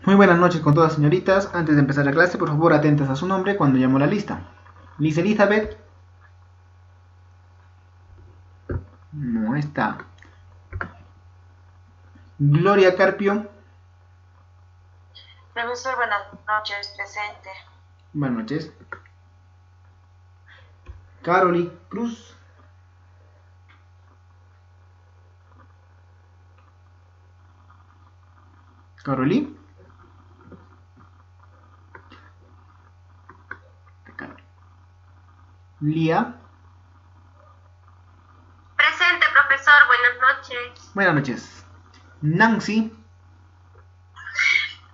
Muy buenas noches con todas señoritas. Antes de empezar la clase, por favor atentas a su nombre cuando llamo la lista. Liz Elizabeth. No está. Gloria Carpio. Profesor, buenas noches, presente. Buenas noches. Caroli Cruz. Caroli. Lía. Presente, profesor, buenas noches. Buenas noches. Nancy.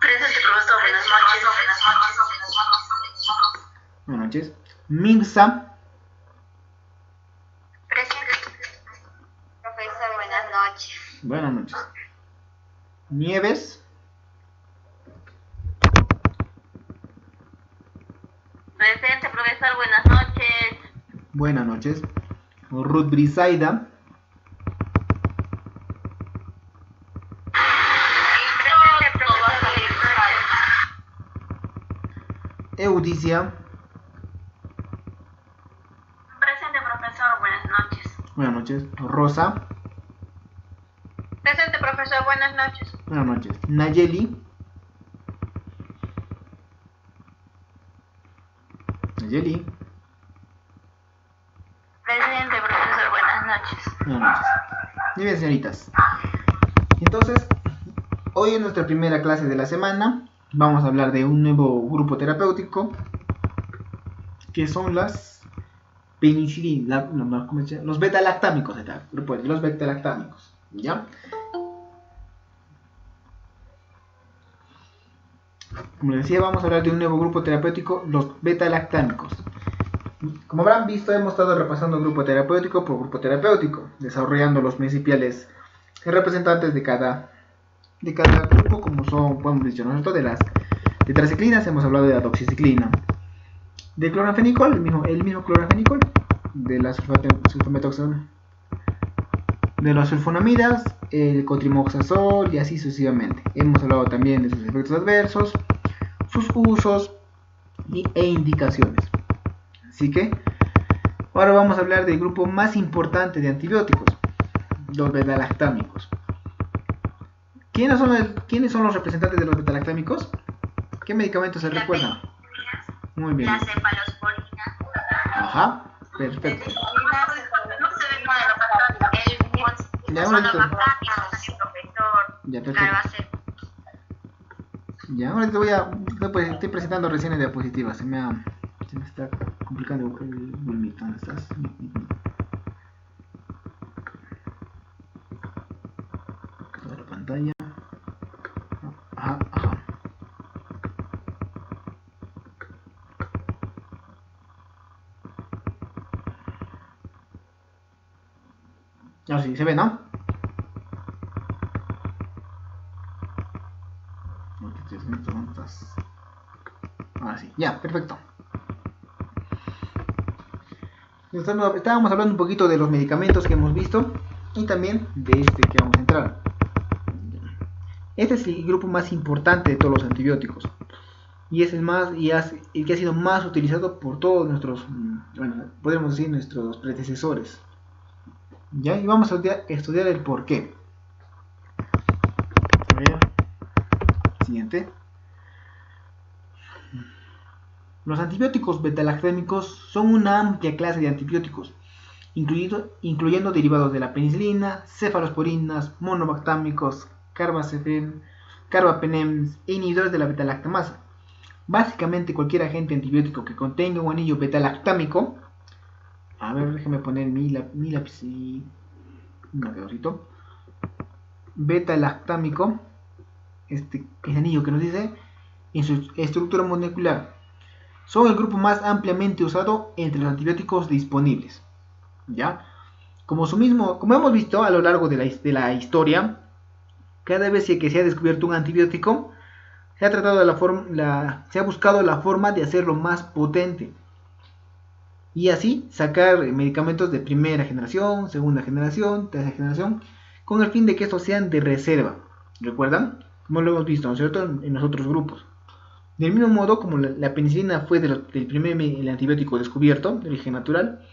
Presente, profesor, buenas noches. Buenas noches. Mirza. Presente, profesor, buenas noches. Buenas noches. Nieves. Presente, profesor, buenas noches. Buenas noches. Ruth Brisaida. Presente, profesor. Eudicia. Presente, profesor, buenas noches. Buenas noches. Rosa. Presente, profesor, buenas noches. Buenas noches. Nayeli. Nayeli. Presente, profesor, buenas noches. Buenas noches. Muy bien, señoritas. Entonces, hoy en nuestra primera clase de la semana vamos a hablar de un nuevo grupo terapéutico que son las penicilina, los beta-lactámicos, grupo de los beta-lactámicos, ¿ya? Como les decía, vamos a hablar de un nuevo grupo terapéutico, los beta-lactámicos. Como habrán visto, hemos estado repasando grupo terapéutico por grupo terapéutico, desarrollando los principales representantes de cada grupo, como son, como hemos dicho nosotros, de las tetraciclinas, hemos hablado de la doxiciclina, del cloranfenicol, el mismo cloranfenicol, de la sulfametoxona, de las sulfonamidas, el cotrimoxazol y así sucesivamente. Hemos hablado también de sus efectos adversos, sus usos e indicaciones. Así que ahora vamos a hablar del grupo más importante de antibióticos, los beta-lactámicos. ¿Quiénes son los representantes de los beta-lactámicos? ¿Qué medicamentos se recuerdan? Muy bien. La cefalosporina. Ajá, perfecto. Ya, perfecto. Ya, ahora estoy presentando recién en diapositivas. Se me está complicando el bulmito. ¿Dónde estás? Toda la pantalla. Ajá. Ahora sí, se ve, ¿no? Ahora sí, ya, perfecto. Estábamos hablando un poquito de los medicamentos que hemos visto y también de este que vamos a entrar. Este es el grupo más importante de todos los antibióticos y es el que ha sido más utilizado por todos nuestros, podríamos decir nuestros predecesores. ¿Ya? Y vamos a estudiar el por qué. A ver. Siguiente. Los antibióticos beta-lactámicos son una amplia clase de antibióticos, incluyendo derivados de la penicilina, cefalosporinas, monobactámicos, carbapenems e inhibidores de la beta-lactamasa. Básicamente cualquier agente antibiótico que contenga un anillo beta-lactámico. A ver, déjame poner mi lápiz y un marcadorcito. Beta-lactámico, este anillo que nos dice en su estructura molecular, son el grupo más ampliamente usado entre los antibióticos disponibles. ¿Ya? Como hemos visto a lo largo de la historia, cada vez que se ha descubierto un antibiótico, se ha buscado la forma de hacerlo más potente y así sacar medicamentos de primera generación, segunda generación, tercera generación, con el fin de que estos sean de reserva. ¿Recuerdan? como lo hemos visto, ¿no es cierto?, en los otros grupos. Del mismo modo, como la penicilina fue del primer el antibiótico descubierto, de origen natural,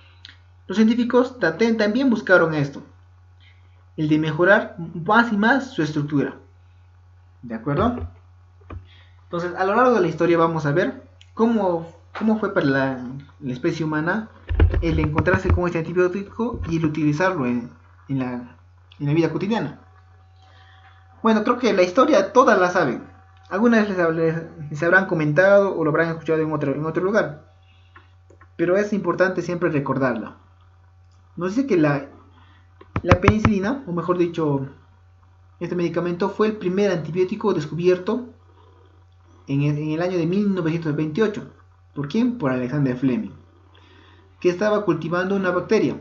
los científicos también buscaron esto, el de mejorar más y más su estructura. ¿De acuerdo? Entonces, a lo largo de la historia vamos a ver cómo fue para la especie humana el encontrarse con este antibiótico y el utilizarlo en la vida cotidiana. Bueno, creo que la historia todas la saben. Algunas les habrán comentado o lo habrán escuchado en otro lugar. Pero es importante siempre recordarla. Nos dice que la penicilina, o mejor dicho, este medicamento fue el primer antibiótico descubierto en el año de 1928. ¿Por quién? Por Alexander Fleming, que estaba cultivando una bacteria,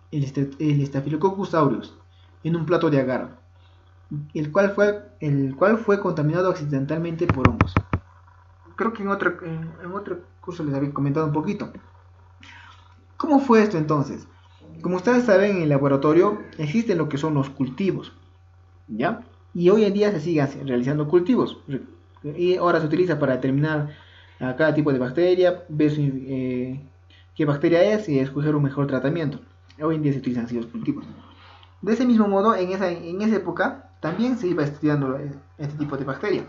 el Staphylococcus aureus, en un plato de agar, el cual fue contaminado accidentalmente por hongos. Creo que en otro curso les había comentado un poquito. ¿Cómo fue esto entonces? Como ustedes saben, en el laboratorio existen lo que son los cultivos, ¿ya? Y hoy en día se siguen realizando cultivos. Y ahora se utiliza para determinar a cada tipo de bacteria, ver qué bacteria es y escoger un mejor tratamiento. Hoy en día se utilizan así los cultivos. De ese mismo modo, en esa época también se iba estudiando este tipo de bacteria.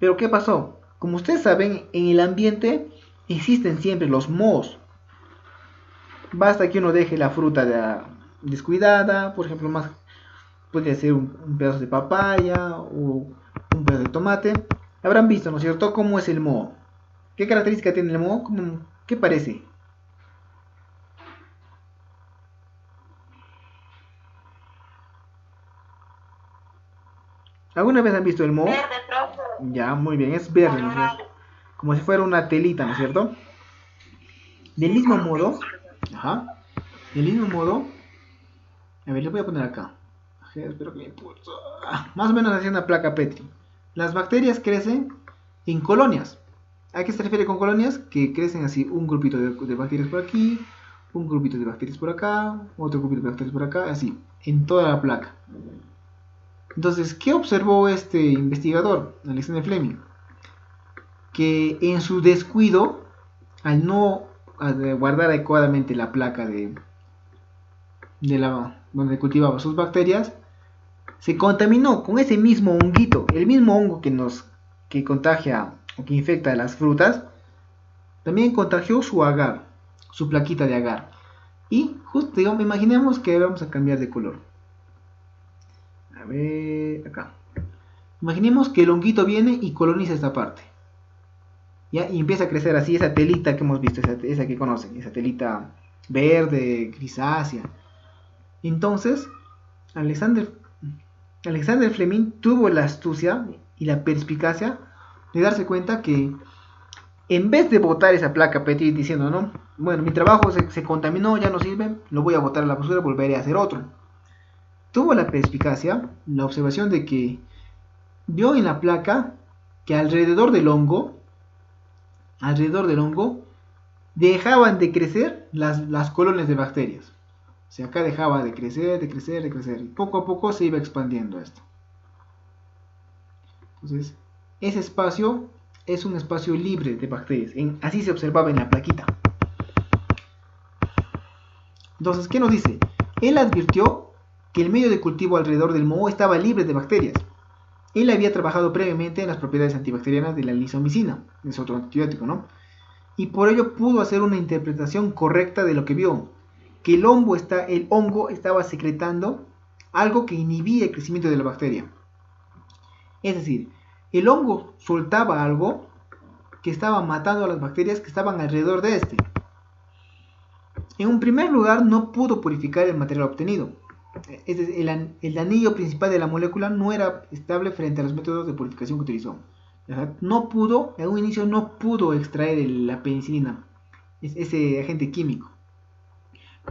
Pero ¿qué pasó? Como ustedes saben, en el ambiente existen siempre los mohos. Basta que uno deje la fruta descuidada, por ejemplo, podría ser un pedazo de papaya o un pedazo de tomate. Habrán visto, ¿no es cierto?, cómo es el moho. ¿Qué característica tiene el moho? ¿Qué parece? ¿Alguna vez han visto el moho? Verde, profe. Ya, muy bien, es verde, ¿no es cierto? Como si fuera una telita, ¿no es cierto? Del mismo modo, a ver, le voy a poner acá. Espero que me impulso. Más o menos así una placa Petri. Las bacterias crecen en colonias. ¿A qué se refiere con colonias? Que crecen así, un grupito de bacterias por aquí, un grupito de bacterias por acá, otro grupito de bacterias por acá, así, en toda la placa. Entonces, ¿qué observó este investigador, Alexander Fleming? Que en su descuido, al no guardar adecuadamente la placa donde cultivaba sus bacterias, se contaminó con ese mismo honguito, el mismo hongo que contagia o que infecta las frutas, también contagió su agar, su plaquita de agar. Y justo, digamos, imaginemos que vamos a cambiar de color. A ver, acá. Imaginemos que el honguito viene y coloniza esta parte. ¿Ya? Y empieza a crecer así esa telita que hemos visto, esa que conocen, esa telita verde, grisácea. Entonces, Alexander Fleming tuvo la astucia y la perspicacia de darse cuenta que en vez de botar esa placa Petri diciendo, no, bueno, mi trabajo se contaminó, ya no sirve, lo voy a botar a la basura, volveré a hacer otro. Tuvo la perspicacia, la observación de que vio en la placa que alrededor del hongo dejaban de crecer las colonias de bacterias. O sea, acá dejaba de crecer, y poco a poco se iba expandiendo esto. Entonces, ese espacio es un espacio libre de bacterias. Así se observaba en la plaquita. Entonces, ¿qué nos dice? Él advirtió que el medio de cultivo alrededor del moho estaba libre de bacterias. Él había trabajado previamente en las propiedades antibacterianas de la lisomicina, es otro antibiótico, ¿no? Y por ello pudo hacer una interpretación correcta de lo que vio, que el hongo estaba secretando algo que inhibía el crecimiento de la bacteria. Es decir, el hongo soltaba algo que estaba matando a las bacterias que estaban alrededor de este. En un primer lugar, no pudo purificar el material obtenido. Es decir, el anillo principal de la molécula no era estable frente a los métodos de purificación que utilizó. En un inicio no pudo extraer la penicilina, ese agente químico.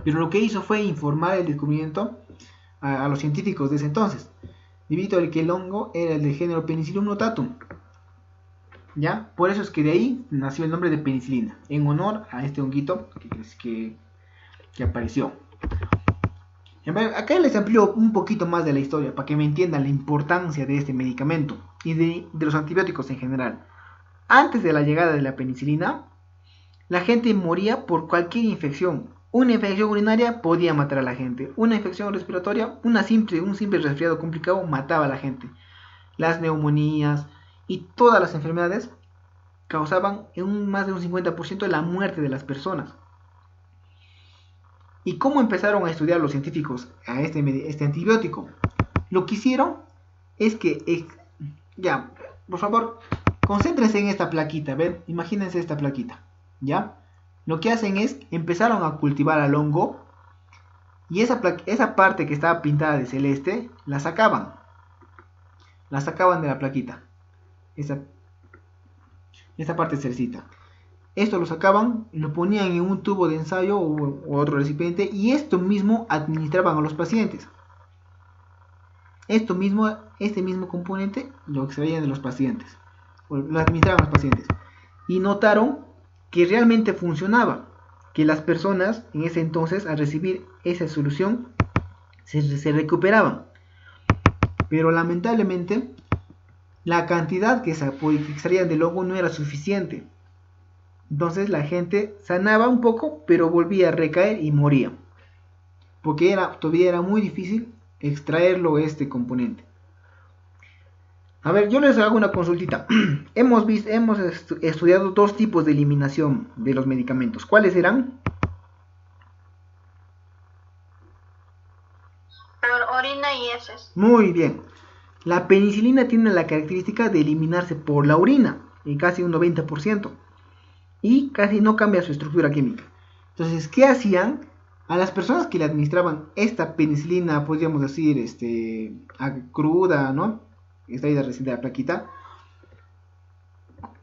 Pero lo que hizo fue informar el descubrimiento a los científicos de ese entonces, debido a que el hongo era el del género Penicillium notatum. ¿Ya? Por eso es que de ahí nació el nombre de penicilina, en honor a este honguito que apareció. Acá les amplío un poquito más de la historia para que me entiendan la importancia de este medicamento y de los antibióticos en general. Antes de la llegada de la penicilina, la gente moría por cualquier infección. Una infección urinaria podía matar a la gente. Una infección respiratoria, un simple resfriado complicado mataba a la gente. Las neumonías y todas las enfermedades causaban en más de un 50% la muerte de las personas. ¿Y cómo empezaron a estudiar los científicos a este antibiótico? Lo que hicieron es que, ya, por favor, concéntrense en esta plaquita, ¿ven? Imagínense esta plaquita, ¿ya? Lo que hacen es, empezaron a cultivar al hongo y esa parte que estaba pintada de celeste, la sacaban de la plaquita, esa parte cerecita. Esto lo sacaban, lo ponían en un tubo de ensayo o otro recipiente y esto mismo administraban a los pacientes. Este mismo componente lo extraían de los pacientes, o lo administraban a los pacientes. Y notaron que realmente funcionaba, que las personas en ese entonces al recibir esa solución se recuperaban. Pero lamentablemente la cantidad que extraían del hongo no era suficiente. Entonces la gente sanaba un poco, pero volvía a recaer y moría. Porque todavía era muy difícil extraerlo este componente. A ver, yo les hago una consultita. hemos estudiado dos tipos de eliminación de los medicamentos. ¿Cuáles eran? Por orina y heces. Muy bien. La penicilina tiene la característica de eliminarse por la orina, en casi un 90%. Y casi no cambia su estructura química. Entonces, ¿qué hacían? A las personas que le administraban esta penicilina, podríamos decir, cruda, ¿no? Extraída recién de la plaquita,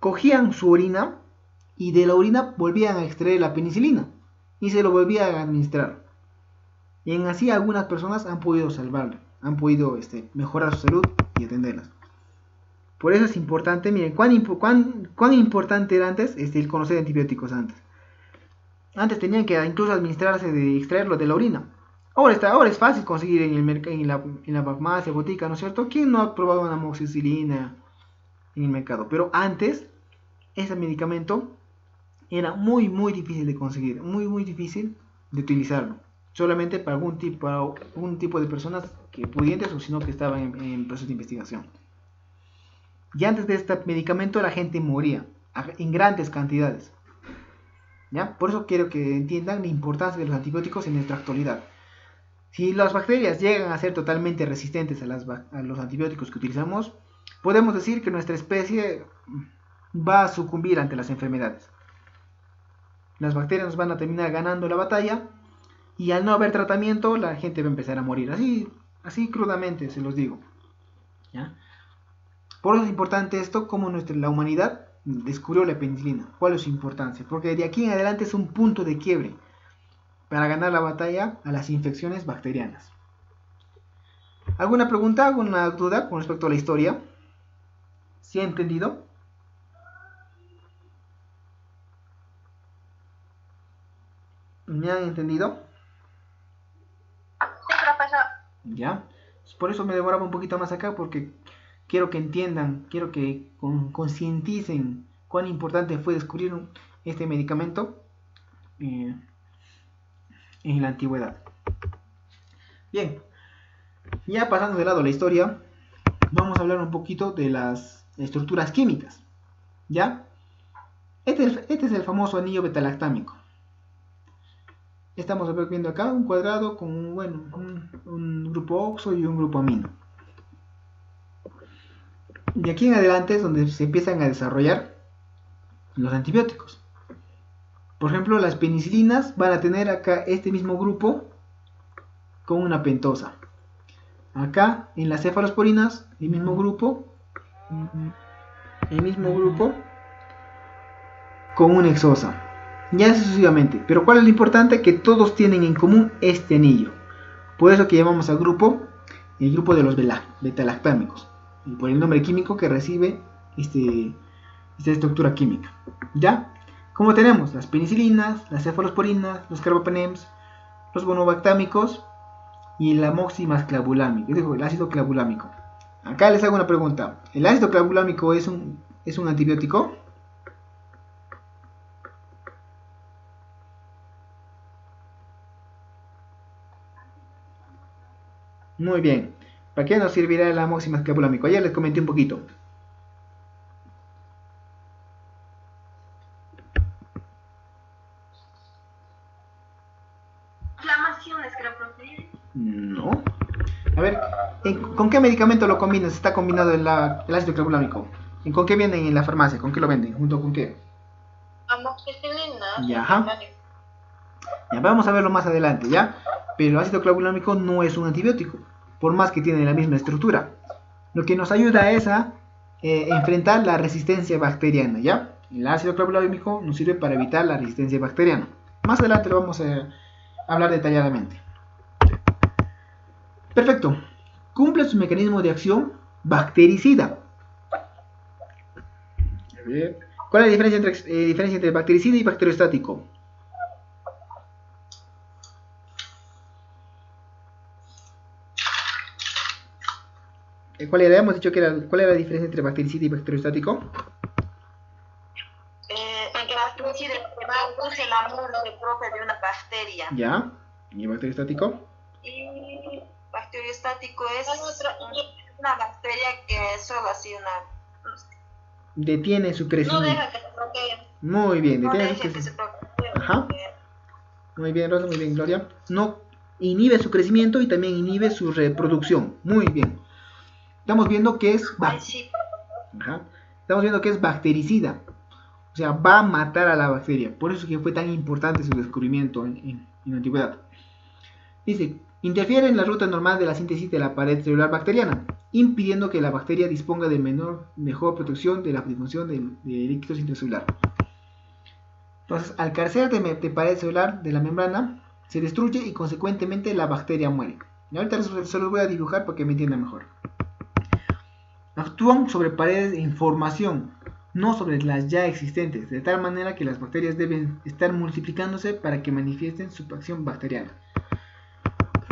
cogían su orina y de la orina volvían a extraer la penicilina y se lo volvían a administrar. Y en así algunas personas han podido salvarla, han podido mejorar su salud y atenderlas. Por eso es importante, miren, cuán importante era antes el conocer antibióticos antes. Antes tenían que incluso administrarse extraerlo de la orina. Ahora es fácil conseguir en la farmacia, botica, ¿no es cierto? ¿Quién no ha probado una amoxicilina en el mercado? Pero antes, ese medicamento era muy, muy difícil de conseguir, muy, muy difícil de utilizarlo. Solamente para algún tipo de personas que pudientes o sino que estaban en proceso de investigación. Y antes de este medicamento la gente moría en grandes cantidades. ¿Ya? Por eso quiero que entiendan la importancia de los antibióticos en nuestra actualidad. Si las bacterias llegan a ser totalmente resistentes a los antibióticos que utilizamos, podemos decir que nuestra especie va a sucumbir ante las enfermedades. Las bacterias nos van a terminar ganando la batalla y al no haber tratamiento la gente va a empezar a morir. Así crudamente se los digo. ¿Ya? Por eso es importante esto, como la humanidad descubrió la penicilina. ¿Cuál es su importancia? Porque de aquí en adelante es un punto de quiebre para ganar la batalla a las infecciones bacterianas. ¿Alguna pregunta, alguna duda con respecto a la historia? ¿Sí ha entendido? ¿Me han entendido? Sí, profesor. Ya. Por eso me demoraba un poquito más acá, porque quiero que entiendan, quiero que concienticen cuán importante fue descubrir este medicamento en la antigüedad. Bien, ya pasando de lado la historia, vamos a hablar un poquito de las estructuras químicas. ¿Ya? Este es el famoso anillo betalactámico. Estamos viendo acá un cuadrado con un grupo oxo y un grupo amino. De aquí en adelante es donde se empiezan a desarrollar los antibióticos. Por ejemplo, las penicilinas van a tener acá este mismo grupo con una pentosa. Acá en las cefalosporinas, el mismo grupo con una hexosa. Ya sucesivamente. Pero ¿cuál es lo importante? Que todos tienen en común este anillo. Por eso que llamamos al grupo el grupo de los betalactámicos. Y por el nombre químico que recibe esta estructura química. ¿Ya? Como tenemos las penicilinas, las cefalosporinas, los carbapenems, los monobactámicos, y el amoxiclavulámico, clavulámico, digo, el ácido clavulámico. Acá les hago una pregunta. ¿El ácido clavulámico es un antibiótico? Muy bien. ¿Para qué nos servirá el amoxiclavulámico? Ayer les comenté un poquito. Inflamaciones, creo, profe. No. A ver, ¿con qué medicamento lo combinas? Está combinado el ácido clavulámico. ¿Con qué vienen en la farmacia? ¿Con qué lo venden? ¿Junto con qué? Amoxicilina. Ya, ajá. Ya, vamos a verlo más adelante, ¿ya? Pero el ácido clavulámico no es un antibiótico, por más que tiene la misma estructura. Lo que nos ayuda es a enfrentar la resistencia bacteriana, ¿ya? El ácido clavulámico nos sirve para evitar la resistencia bacteriana. Más adelante lo vamos a hablar detalladamente. Perfecto. Cumple su mecanismo de acción bactericida. A ver. ¿Cuál es la diferencia entre bactericida y bacteriostático? ¿Cuál era? Hemos dicho que ¿cuál era la diferencia entre bactericida y bacteriostático? Que bactericida produce la muerte propia de una bacteria. Ya. ¿Y bacteriostático? Y bacteriostático es una bacteria que solo así Detiene su No crecimiento. deja que se bloquee. Muy bien, no detiene su deja que se crecimiento. bloquee. Ajá. Muy bien, Rosa, muy bien, Gloria. No inhibe su crecimiento y también inhibe su reproducción. Muy bien. Estamos viendo que es Ay, sí. Ajá. Estamos viendo que es bactericida. O sea, va a matar a la bacteria. Por eso es que fue tan importante su descubrimiento en la antigüedad. Dice, interfiere en la ruta normal de la síntesis de la pared celular bacteriana, impidiendo que la bacteria disponga de mejor protección de la difusión de líquidos intracelular. Entonces, al carecer de pared celular de la membrana, se destruye y consecuentemente la bacteria muere. Y ahorita se los voy a dibujar para que me entiendan mejor. Actúan sobre paredes de información, no sobre las ya existentes, de tal manera que las bacterias deben estar multiplicándose para que manifiesten su acción bacteriana.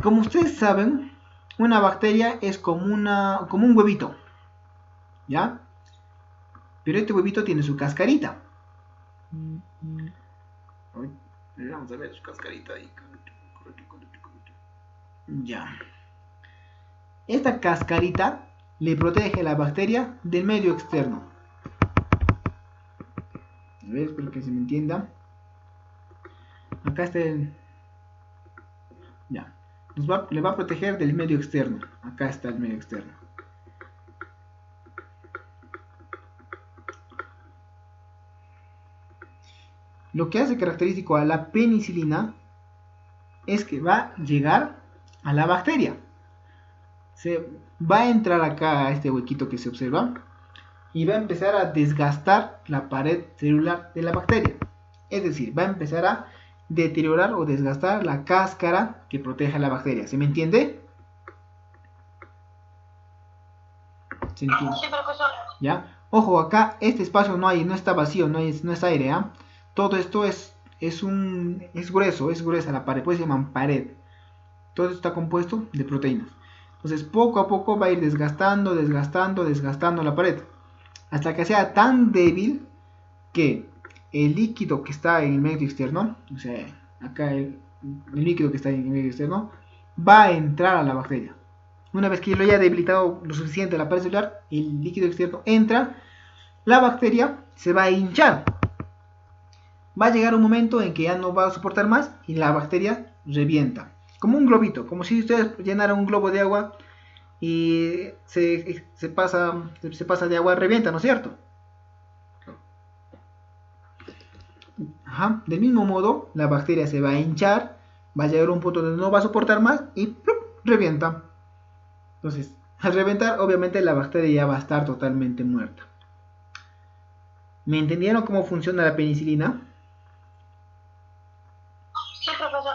Como ustedes saben, una bacteria es como un huevito, ¿ya? Pero este huevito tiene su cascarita. Vamos a ver su cascarita ahí. Ya. Esta cascarita le protege a la bacteria del medio externo. A ver, espero que se me entienda. Acá está el... Ya. Le va a proteger del medio externo. Acá está el medio externo. Lo que hace característico a la penicilina es que va a llegar a la bacteria. Se va a entrar acá a este huequito que se observa y va a empezar a desgastar la pared celular de la bacteria. Es decir, va a empezar a deteriorar o desgastar la cáscara que protege a la bacteria. ¿Se me entiende? ¿Se entiende? Sí, profesor. ¿Ya? Ojo, acá este espacio no está vacío, no es aire, ¿ah? Todo esto es grueso, es gruesa la pared, pues se llaman pared. Todo esto está compuesto de proteínas. Entonces poco a poco va a ir desgastando la pared. Hasta que sea tan débil que el líquido que está en el medio externo, o sea, acá el líquido que está en el medio externo, va a entrar a la bacteria. Una vez que lo haya debilitado lo suficiente la pared celular, el líquido externo entra, la bacteria se va a hinchar. Va a llegar un momento en que ya no va a soportar más y la bacteria revienta. Como un globito, como si ustedes llenaran un globo de agua y se pasa de agua, revienta, ¿no es cierto? Ajá. Del mismo modo, la bacteria se va a hinchar, va a llegar a un punto donde no va a soportar más y ¡plup!, revienta. Entonces, al reventar, obviamente la bacteria ya va a estar totalmente muerta. ¿Me entendieron cómo funciona la penicilina? Sí, profesor.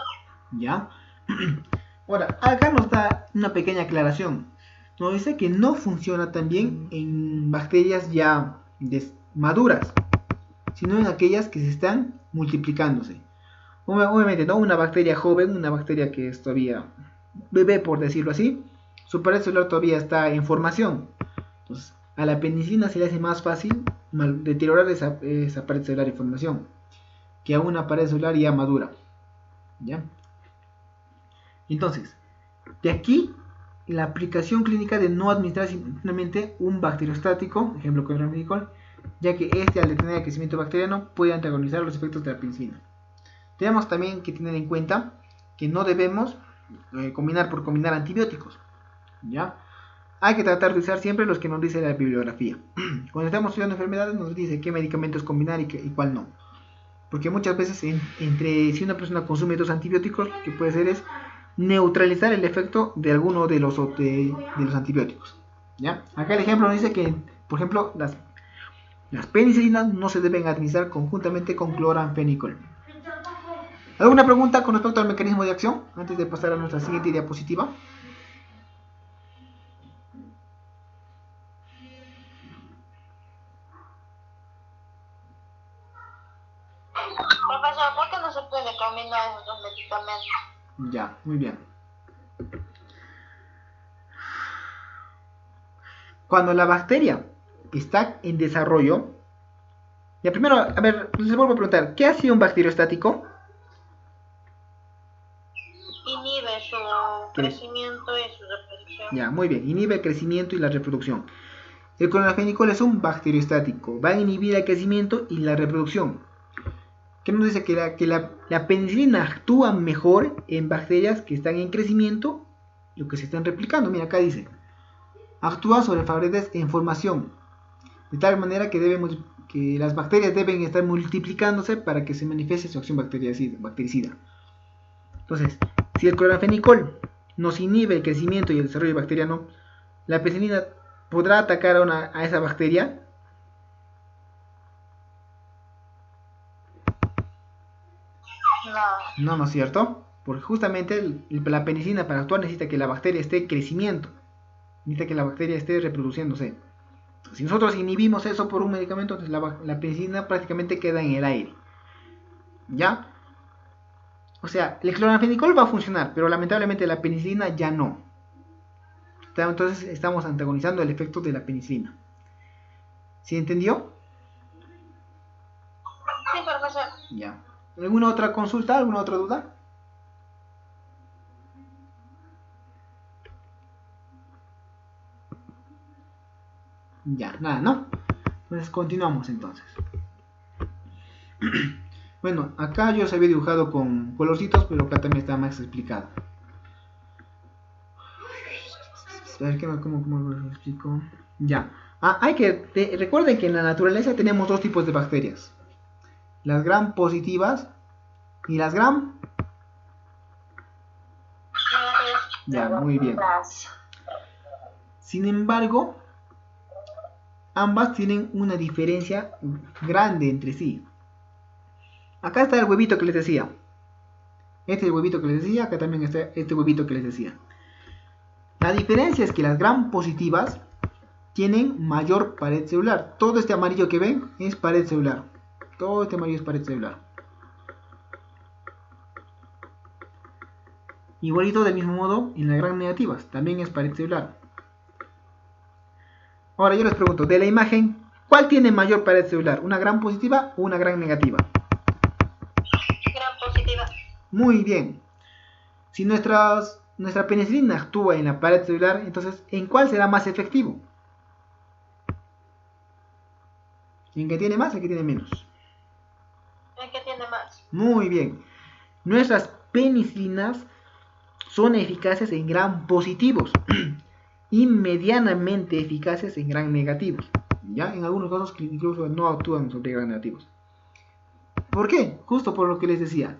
¿Ya? Ahora, acá nos da una pequeña aclaración. Nos dice que no funciona también en bacterias ya maduras, sino en aquellas que se están multiplicándose. Obviamente, no una bacteria joven, una bacteria que es todavía bebé, por decirlo así, su pared celular todavía está en formación. Entonces, a la penicilina se le hace más fácil deteriorar esa pared celular en formación que a una pared celular ya madura. ¿Ya? Entonces, de aquí la aplicación clínica de no administrar simplemente un bacteriostático, ejemplo cloranfenicol, ya que este al detener el crecimiento bacteriano puede antagonizar los efectos de la penicilina. Tenemos también que tener en cuenta que no debemos combinar por combinar antibióticos. ¿Ya? Hay que tratar de usar siempre los que nos dice la bibliografía. Cuando estamos estudiando enfermedades nos dice qué medicamentos combinar y cuál no. Porque muchas veces si una persona consume 2 antibióticos, lo que puede hacer es neutralizar el efecto de alguno de los antibióticos. ¿Ya? Acá el ejemplo nos dice que, por ejemplo, las penicilinas no se deben administrar conjuntamente con cloranfenicol. ¿Alguna pregunta con respecto al mecanismo de acción? Antes de pasar a nuestra siguiente diapositiva. Profesor, ¿por qué no se puede combinar esos dos medicamentos? Ya, muy bien. Cuando la bacteria está en desarrollo, ya primero, a ver, les vuelvo a preguntar, ¿qué hace un bacteriostático? Inhibe su crecimiento y su reproducción. Ya, muy bien, inhibe el crecimiento y la reproducción. El cloranfenicol es un bacteriostático, va a inhibir el crecimiento y la reproducción. ¿Qué nos dice? Que la penicilina actúa mejor en bacterias que están en crecimiento y que se están replicando. Mira, acá dice, actúa sobre paredes en formación, de tal manera que las bacterias deben estar multiplicándose para que se manifieste su acción bactericida. Entonces, si el cloranfenicol nos inhibe el crecimiento y el desarrollo bacteriano, la penicilina podrá atacar a esa bacteria. No, ¿no es cierto? Porque justamente la penicilina para actuar necesita que la bacteria esté en crecimiento, necesita que la bacteria esté reproduciéndose. Si nosotros inhibimos eso por un medicamento, entonces la penicilina prácticamente queda en el aire. ¿Ya? O sea, el cloranfenicol va a funcionar, pero lamentablemente la penicilina ya no. Entonces estamos antagonizando el efecto de la penicilina. ¿Sí entendió? Sí, profesor. Ya. ¿Alguna otra consulta? ¿Alguna otra duda? Ya, nada, ¿no? Entonces continuamos entonces. Bueno, acá yo se había dibujado con colorcitos, pero acá también está más explicado. A ver, ¿cómo lo explico? Ya. Recuerden que en la naturaleza tenemos 2 tipos de bacterias. Las gram positivas y las gram... Ya, muy bien. Sin embargo, ambas tienen una diferencia grande entre sí. Acá está el huevito que les decía. Este es el huevito que les decía. Acá también está este huevito que les decía. La diferencia es que las gram positivas tienen mayor pared celular. Todo este amarillo que ven es pared celular. Todo este amarillo es pared celular. Igualito del mismo modo en las gram negativas. También es pared celular. Ahora yo les pregunto, de la imagen, ¿cuál tiene mayor pared celular? ¿Una gram positiva o una gram negativa? Gram positiva. Muy bien. Si nuestra penicilina actúa en la pared celular, entonces, ¿en cuál será más efectivo? ¿En qué tiene más o en qué tiene menos? ¿En qué tiene más? Muy bien. Nuestras penicilinas son eficaces en gram positivos y medianamente eficaces en gram negativos. Ya en algunos casos incluso no actúan sobre gram negativos. ¿Por qué? Justo por lo que les decía.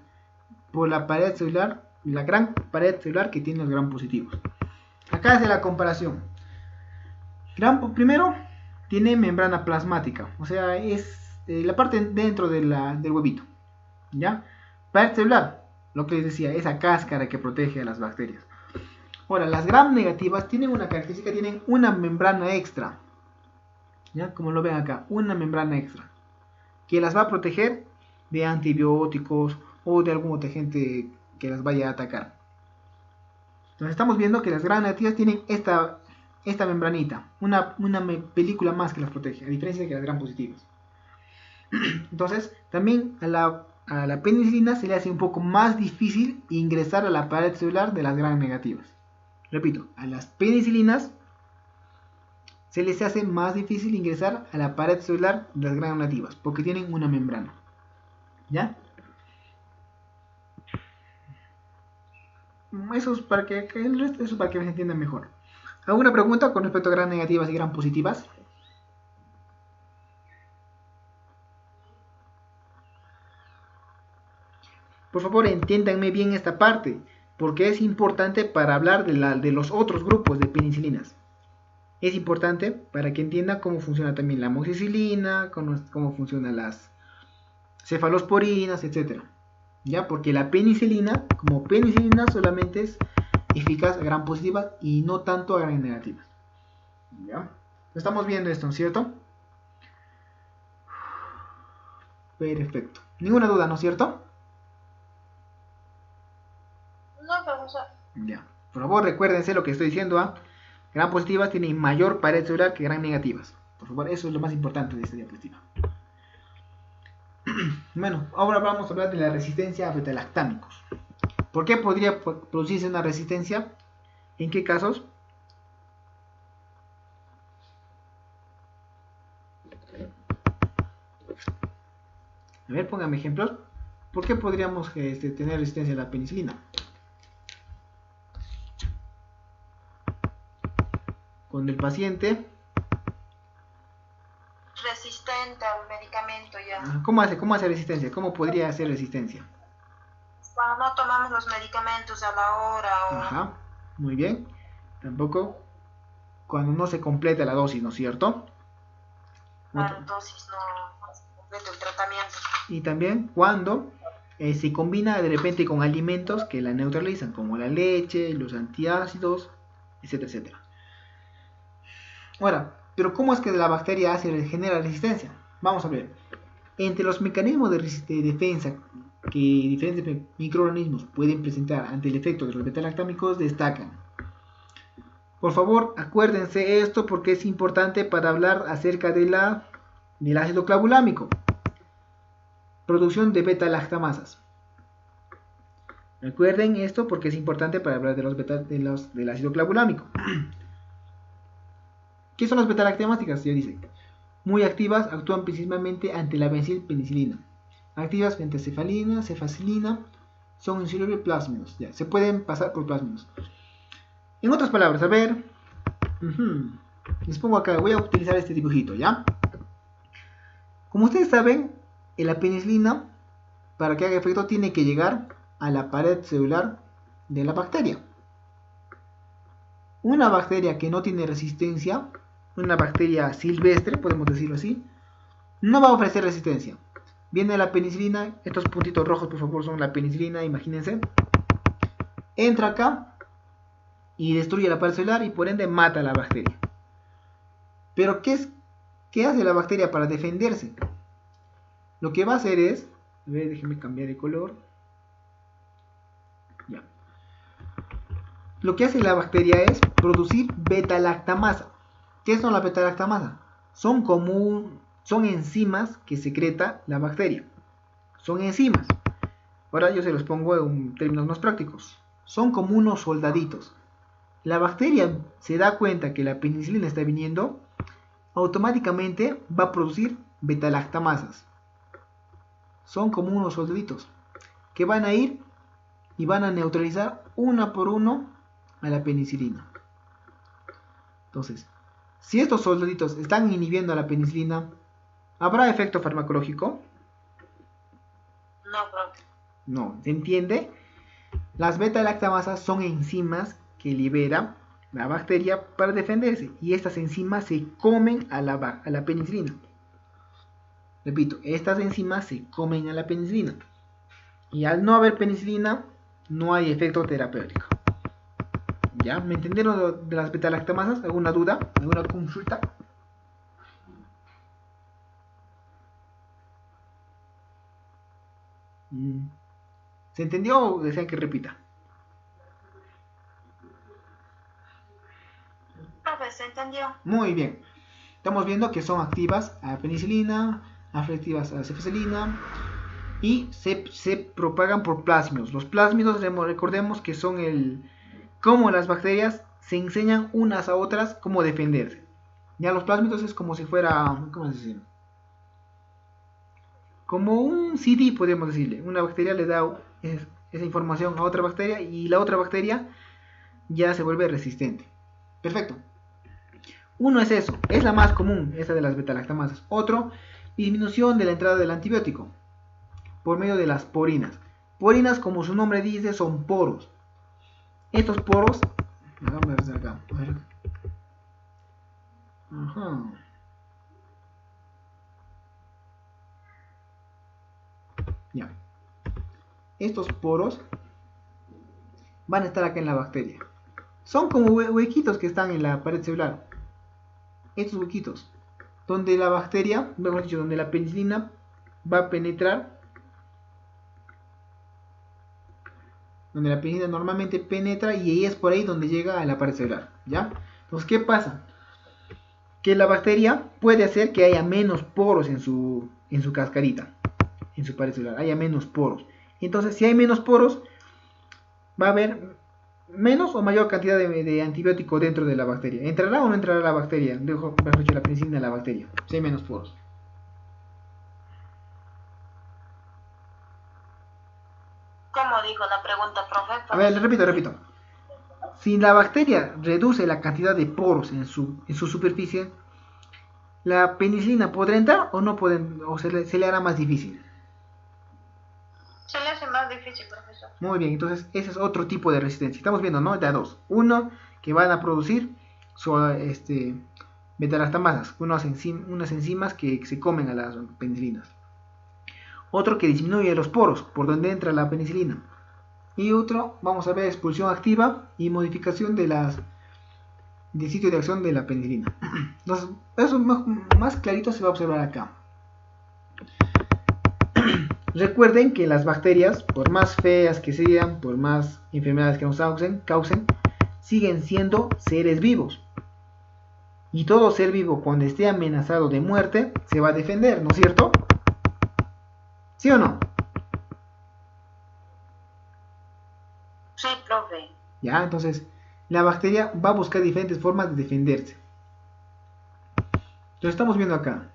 Por la pared celular, la gran pared celular que tiene los gram positivos. Acá hace la comparación. Primero, tiene membrana plasmática, o sea, es la parte dentro del huevito. ¿Ya? Pared celular, lo que les decía, esa cáscara que protege a las bacterias. Ahora, las gram negativas tienen una característica, tienen una membrana extra. ¿Ya? Como lo ven acá, una membrana extra. Que las va a proteger de antibióticos o de algún agente que las vaya a atacar. Entonces estamos viendo que las gram negativas tienen esta membranita, una película más que las protege, a diferencia de que las gram positivas. Entonces, también a la penicilina se le hace un poco más difícil ingresar a la pared celular de las gram negativas. Repito, a las penicilinas se les hace más difícil ingresar a la pared celular de las gram negativas, porque tienen una membrana. ¿Ya? Eso es para que se entienda mejor. ¿Alguna pregunta con respecto a gram negativas y gram positivas? Por favor, entiéndanme bien esta parte, porque es importante para hablar de los otros grupos de penicilinas. Es importante para que entiendan cómo funciona también la amoxicilina, cómo funcionan las cefalosporinas, etc. ¿Ya? Porque la penicilina, como penicilina, solamente es eficaz a gram positivas y no tanto a gram negativas. ¿Ya? Estamos viendo esto, ¿no es cierto? Perfecto. Ninguna duda, ¿no es cierto? No, profesor. Ya. Por favor, recuérdense lo que estoy diciendo. Gram positivas tienen mayor pared celular que gram negativas. Por favor, eso es lo más importante de esta diapositiva. Bueno, ahora vamos a hablar de la resistencia a betalactámicos. ¿Por qué podría producirse una resistencia? ¿En qué casos? A ver, póngame ejemplos. ¿Por qué podríamos tener resistencia a la penicilina? Cuando el paciente... Resistente al medicamento ya. ¿Cómo hace resistencia? ¿Cómo podría hacer resistencia? Cuando no tomamos los medicamentos a la hora o... Ajá, muy bien. Tampoco cuando no se completa la dosis, ¿no es cierto? La dosis no se completa el tratamiento. Y también cuando se combina de repente con alimentos que la neutralizan, como la leche, los antiácidos, etcétera, etcétera. Ahora, ¿pero cómo es que la bacteria genera resistencia? Vamos a ver. Entre los mecanismos de defensa que diferentes microorganismos pueden presentar ante el efecto de los betalactámicos destacan. Por favor, acuérdense esto porque es importante para hablar acerca del ácido clavulámico. Producción de beta-lactamasas. Recuerden esto porque es importante para hablar del ácido clavulámico. ¿Qué son las beta-lactamasas? Ya dice. Muy activas, actúan principalmente ante la penicilina. Activas frente a cefalina, cefacilina, son insolubles plásmidos. Ya, se pueden pasar por plásmidos. En otras palabras, a ver. Les pongo acá, voy a utilizar este dibujito, ¿ya? Como ustedes saben, la penicilina, para que haga efecto, tiene que llegar a la pared celular de la bacteria. Una bacteria que no tiene resistencia, una bacteria silvestre, podemos decirlo así, no va a ofrecer resistencia. Viene la penicilina, estos puntitos rojos por favor son la penicilina, imagínense. Entra acá y destruye la pared celular y por ende mata a la bacteria. Pero ¿qué hace la bacteria para defenderse? Lo que va a hacer es, a ver, déjenme cambiar de color. Ya. Lo que hace la bacteria es producir beta-lactamasa. ¿Qué son las beta-lactamasas? Son enzimas que secreta la bacteria. Son enzimas. Ahora yo se los pongo en términos más prácticos. Son como unos soldaditos. La bacteria se da cuenta que la penicilina está viniendo, automáticamente va a producir beta-lactamasas. Son como unos soldaditos que van a ir y van a neutralizar una por uno a la penicilina. Entonces, si estos soldaditos están inhibiendo a la penicilina, ¿habrá efecto farmacológico? No, profe. No, ¿se entiende? Las beta-lactamasas son enzimas que libera la bacteria para defenderse y estas enzimas se comen a la penicilina. Repito, estas enzimas se comen a la penicilina y al no haber penicilina no hay efecto terapéutico. ¿Ya? ¿Me entendieron de las beta-lactamasas? ¿Alguna duda? ¿Alguna consulta? ¿Se entendió o desean que repita? entendió. Muy bien. Estamos viendo que son activas a la penicilina, afectivas a la cefazolina y se propagan por plásmidos. Los plásmidos, recordemos que son cómo las bacterias se enseñan unas a otras cómo defenderse. Ya los plásmidos es como si fuera, ¿cómo se dice? Como un CD, podríamos decirle. Una bacteria le da esa información a otra bacteria y la otra bacteria ya se vuelve resistente. Perfecto. Uno es eso, es la más común, esa de las beta-lactamasas. Otro, disminución de la entrada del antibiótico por medio de las porinas. Porinas, como su nombre dice, son poros. Estos poros, vamos a ver acá. Ajá. Ya. Estos poros van a estar acá en la bacteria. Son como huequitos que están en la pared celular. Estos huequitos, donde la bacteria, mejor dicho, donde la penicilina va a penetrar, donde la penicilina normalmente penetra, y ahí es por ahí donde llega a la pared celular, ¿ya? Entonces, ¿qué pasa? Que la bacteria puede hacer que haya menos poros en su cascarita, en su pared celular, haya menos poros. Entonces, si hay menos poros, va a haber menos o mayor cantidad de antibiótico dentro de la bacteria. ¿Entrará o no entrará la bacteria? Mejor dicho, la penicilina a la bacteria, si hay menos poros. ¿Cómo dijo la pregunta, profe? A ver, repito. Si la bacteria reduce la cantidad de poros en su superficie, ¿la penicilina podrá entrar o no puede, o se le hará más difícil? Se le hace más difícil, profesor. Muy bien, entonces ese es otro tipo de resistencia. Estamos viendo, ¿no? De a dos. Uno, que van a producir beta-lactamasas, unas enzimas que se comen a las penicilinas. Otro que disminuye los poros por donde entra la penicilina. Y otro, vamos a ver, expulsión activa y modificación del sitio de acción de la penicilina. Entonces, eso más clarito se va a observar acá. Recuerden que las bacterias, por más feas que sean, por más enfermedades que nos causen, siguen siendo seres vivos. Y todo ser vivo, cuando esté amenazado de muerte, se va a defender, ¿no es cierto? ¿Sí o no? Sí, profe. Ya, entonces, la bacteria va a buscar diferentes formas de defenderse. Lo estamos viendo acá.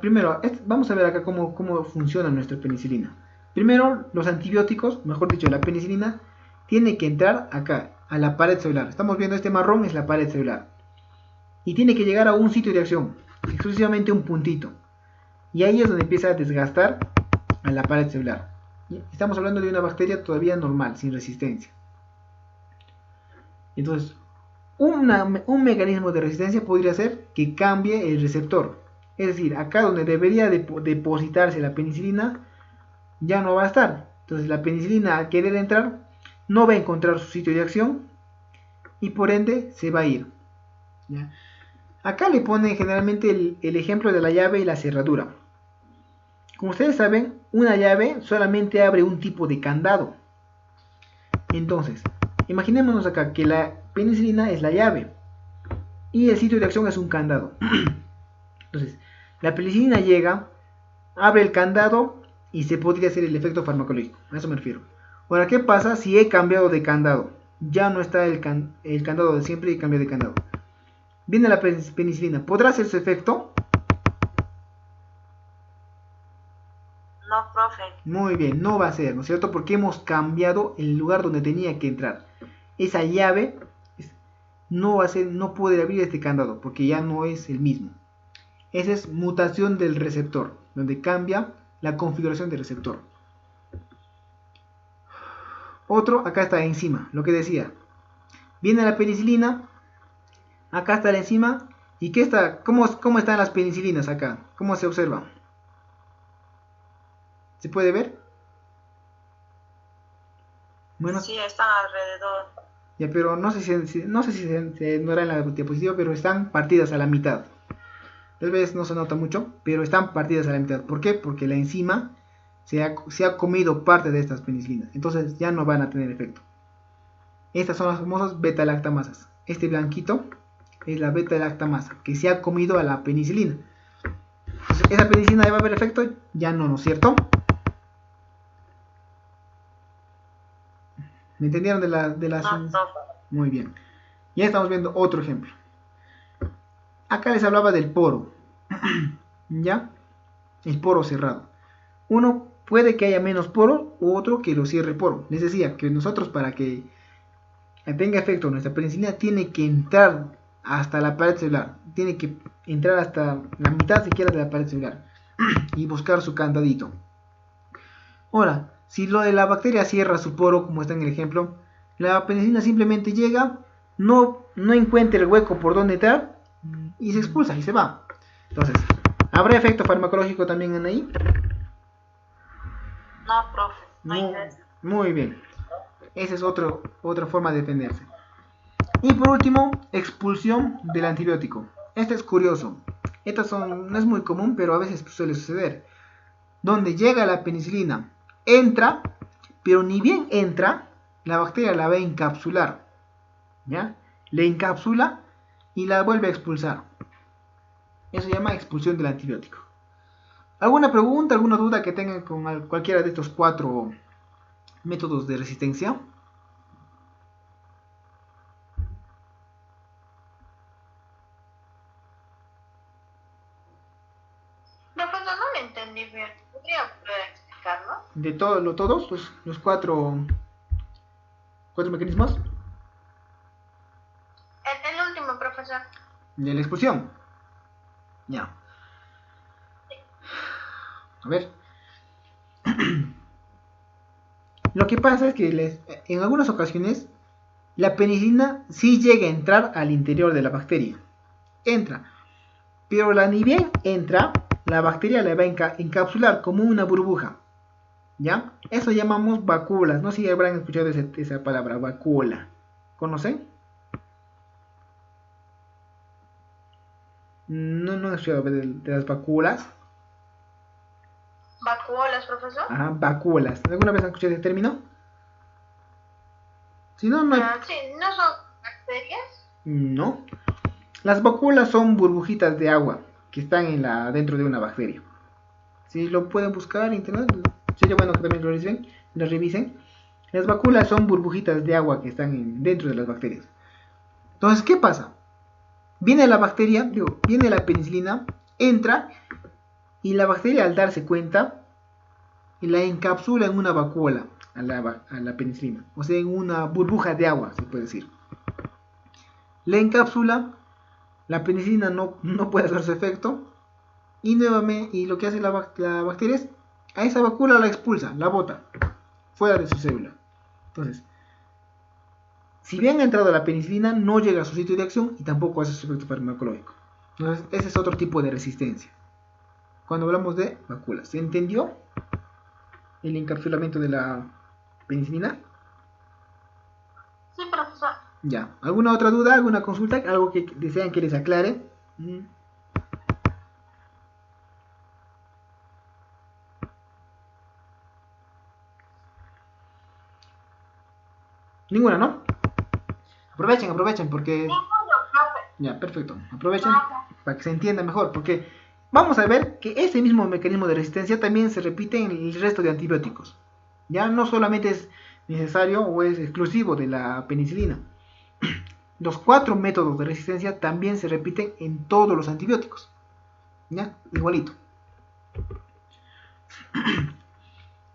Primero, vamos a ver acá cómo funciona nuestra penicilina. Primero, los antibióticos, mejor dicho, la penicilina, tiene que entrar acá, a la pared celular. Estamos viendo este marrón, es la pared celular. Y tiene que llegar a un sitio de acción, exclusivamente un puntito. Y ahí es donde empieza a desgastar a la pared celular. Estamos hablando de una bacteria todavía normal, sin resistencia. Entonces, un mecanismo de resistencia podría ser que cambie el receptor. Es decir, acá donde debería depositarse la penicilina, ya no va a estar. Entonces la penicilina, al querer entrar, no va a encontrar su sitio de acción y por ende se va a ir. ¿Ya? Acá le ponen generalmente el ejemplo de la llave y la cerradura. Como ustedes saben, una llave solamente abre un tipo de candado. Entonces, imaginémonos acá que la penicilina es la llave y el sitio de acción es un candado. Entonces, la penicilina llega, abre el candado y se podría hacer el efecto farmacológico. A eso me refiero. Ahora, ¿qué pasa si he cambiado de candado? Ya no está el candado de siempre y cambio de candado. Viene la penicilina. ¿Podrá hacer su efecto? No, profe. Muy bien, no va a ser, ¿no es cierto? Porque hemos cambiado el lugar donde tenía que entrar. Esa llave no puede abrir este candado porque ya no es el mismo. Esa es mutación del receptor, donde cambia la configuración del receptor. Otro, acá está enzima, lo que decía. Viene la penicilina, acá está la enzima. ¿Y qué está? ¿Cómo están las penicilinas acá? ¿Cómo se observa? ¿Se puede ver? Bueno, Sí, están alrededor. ya, pero no sé si se ignora en la diapositiva, pero están partidas a la mitad. Tal vez no se nota mucho, pero están partidas a la mitad. ¿Por qué? Porque la enzima se ha comido parte de estas penicilinas. Entonces ya no van a tener efecto. Estas son las famosas beta-lactamasas. Este blanquito es la beta-lactamasa que se ha comido a la penicilina. Entonces, ¿esa penicilina va a haber efecto? Ya no, ¿no es cierto? ¿Me entendieron de las... No, profe. Muy bien. Ya estamos viendo otro ejemplo. Acá les hablaba del poro. ¿Ya? El poro cerrado. Uno puede que haya menos poro u otro que lo cierre el poro. Les decía que nosotros, para que tenga efecto nuestra penicilina, tiene que entrar hasta la pared celular. Tiene que entrar hasta la mitad siquiera de la pared celular y buscar su candadito. Ahora, si lo de la bacteria cierra su poro, como está en el ejemplo, la penicilina simplemente llega, no encuentra el hueco por donde entrar y se expulsa y se va. Entonces, ¿habrá efecto farmacológico también en ahí? No, profe. No hay nada. Muy bien. Esa es otra forma de defenderse. Y por último, expulsión del antibiótico. Este es curioso. No es muy común, pero a veces suele suceder. Donde llega la penicilina, entra, pero ni bien entra, la bacteria la va a encapsular. ¿Ya? Le encapsula y la vuelve a expulsar. Eso se llama expulsión del antibiótico. ¿Alguna pregunta, alguna duda que tengan con cualquiera de estos 4 métodos de resistencia? Profesor, no lo entendí bien. ¿Podría volver a explicarlo? De todos los 4 mecanismos El último, profesor. de la expulsión. Ya. A ver. Lo que pasa es que en algunas ocasiones la penicilina sí llega a entrar al interior de la bacteria. Entra. Pero ni bien entra, la bacteria la va a encapsular como una burbuja. ¿Ya? Eso llamamos vacuolas. No sé si habrán escuchado esa palabra, vacuola. ¿Conocen? No han escuchado de las vacuolas. ¿Vacuolas, profesor? Ajá, vacuolas. ¿Alguna vez han escuchado ese término? Si no, no hay... Sí, ¿no son bacterias? No. Las vacuolas son burbujitas de agua que están dentro de una bacteria. Si lo pueden buscar en internet, sería bueno que también lo revisen. Las vacuolas son burbujitas de agua que están dentro de las bacterias. Entonces, ¿qué pasa? Viene la penicilina, entra y la bacteria, al darse cuenta, la encapsula en una vacuola a la penicilina, o sea, en una burbuja de agua, se puede decir. La encapsula, la penicilina no puede hacer su efecto, y nuevamente, y lo que hace la bacteria es, a esa vacuola la expulsa, la bota, fuera de su célula. Entonces, si bien ha entrado la penicilina, no llega a su sitio de acción y tampoco hace su efecto farmacológico. Entonces, ese es otro tipo de resistencia. Cuando hablamos de vacuolas, ¿se entendió el encapsulamiento de la penicilina? Sí, profesor. Ya. ¿Alguna otra duda? ¿Alguna consulta? ¿Algo que desean que les aclare? Ninguna, ¿no? Aprovechen porque... Ya, perfecto. Aprovechen para que se entienda mejor, porque vamos a ver que ese mismo mecanismo de resistencia también se repite en el resto de antibióticos. Ya no solamente es necesario o es exclusivo de la penicilina. Los 4 métodos de resistencia también se repiten en todos los antibióticos. ¿Ya? Igualito.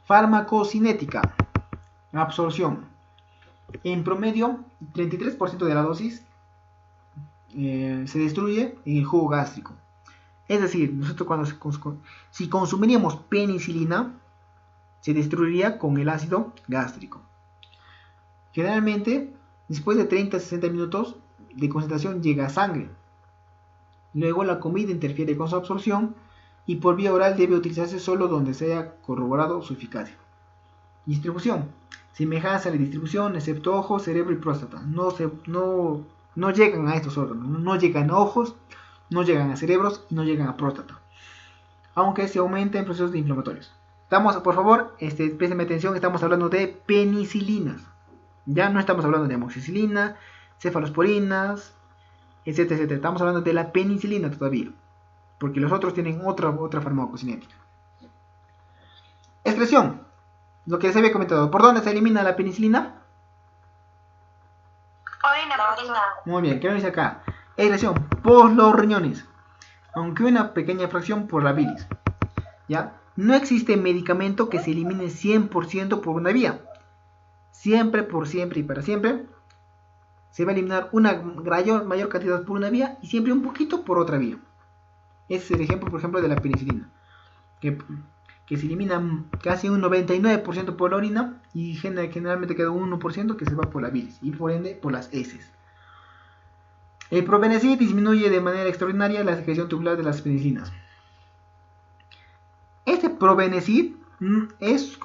Farmacocinética. Absorción. En promedio, 33% de la dosis se destruye en el jugo gástrico. Es decir, nosotros si consumiríamos penicilina, se destruiría con el ácido gástrico. Generalmente, después de 30 a 60 minutos de concentración llega a sangre. Luego la comida interfiere con su absorción y por vía oral debe utilizarse solo donde se haya corroborado su eficacia. Distribución. Semejanza de distribución, excepto ojos, cerebro y próstata. No llegan a estos órganos, no llegan a ojos, no llegan a cerebros y no llegan a próstata. Aunque se aumenta en procesos inflamatorios. Por favor, présteme atención, estamos hablando de penicilinas. Ya no estamos hablando de amoxicilina, cefalosporinas, etcétera, etcétera. Estamos hablando de la penicilina todavía, porque los otros tienen otra farmacocinética. Excreción, lo que les había comentado. ¿Por dónde se elimina la penicilina? Orina, La profesor. orina. Muy bien, ¿qué nos dice acá? Excreción por los riñones, aunque una pequeña fracción por la bilis. ¿Ya? No existe medicamento que se elimine 100% por una vía. Siempre, por siempre y para siempre se va a eliminar una mayor cantidad por una vía y siempre un poquito por otra vía. Ese es el ejemplo, por ejemplo, de la penicilina, que se elimina casi un 99% por la orina y generalmente queda un 1% que se va por la bilis y por ende por las heces. El probenecid disminuye de manera extraordinaria la secreción tubular de las penicilinas. Este probenecid es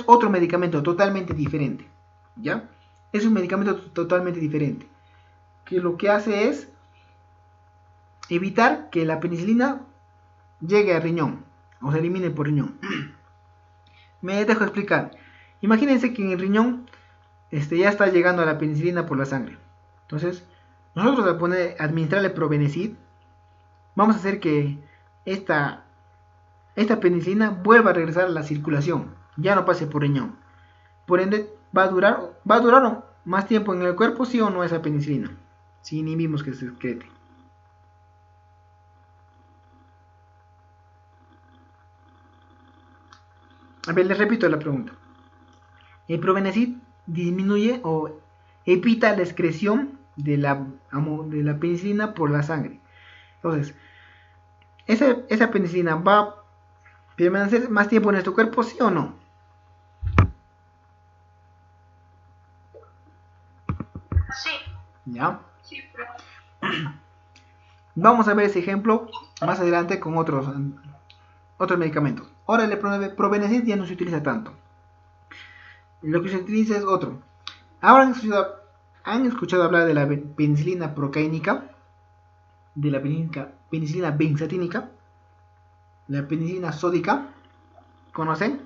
otro medicamento totalmente diferente, ¿ya? Es un medicamento totalmente diferente, que lo que hace es evitar que la penicilina llegue al riñón, o se elimine por riñón. Me dejo explicar. Imagínense que en el riñón ya está llegando a la penicilina por la sangre. Entonces, nosotros al administrarle probenecid, vamos a hacer que esta penicilina vuelva a regresar a la circulación, ya no pase por riñón. Por ende, va a durar más tiempo en el cuerpo, sí o no, esa penicilina, si inhibimos que se excrete. A ver, les repito la pregunta. El probenecid disminuye o evita la excreción de la penicilina por la sangre. Entonces, esa penicilina va a permanecer más tiempo en nuestro cuerpo, sí o no. Sí. ¿Ya? Sí, pero... Vamos a ver ese ejemplo más adelante con otros medicamentos. Ahora el probenecid ya no se utiliza tanto. Lo que se utiliza es otro. Ahora han escuchado hablar de la penicilina procaínica, de la penicilina benzatínica, la penicilina sódica. ¿Conocen?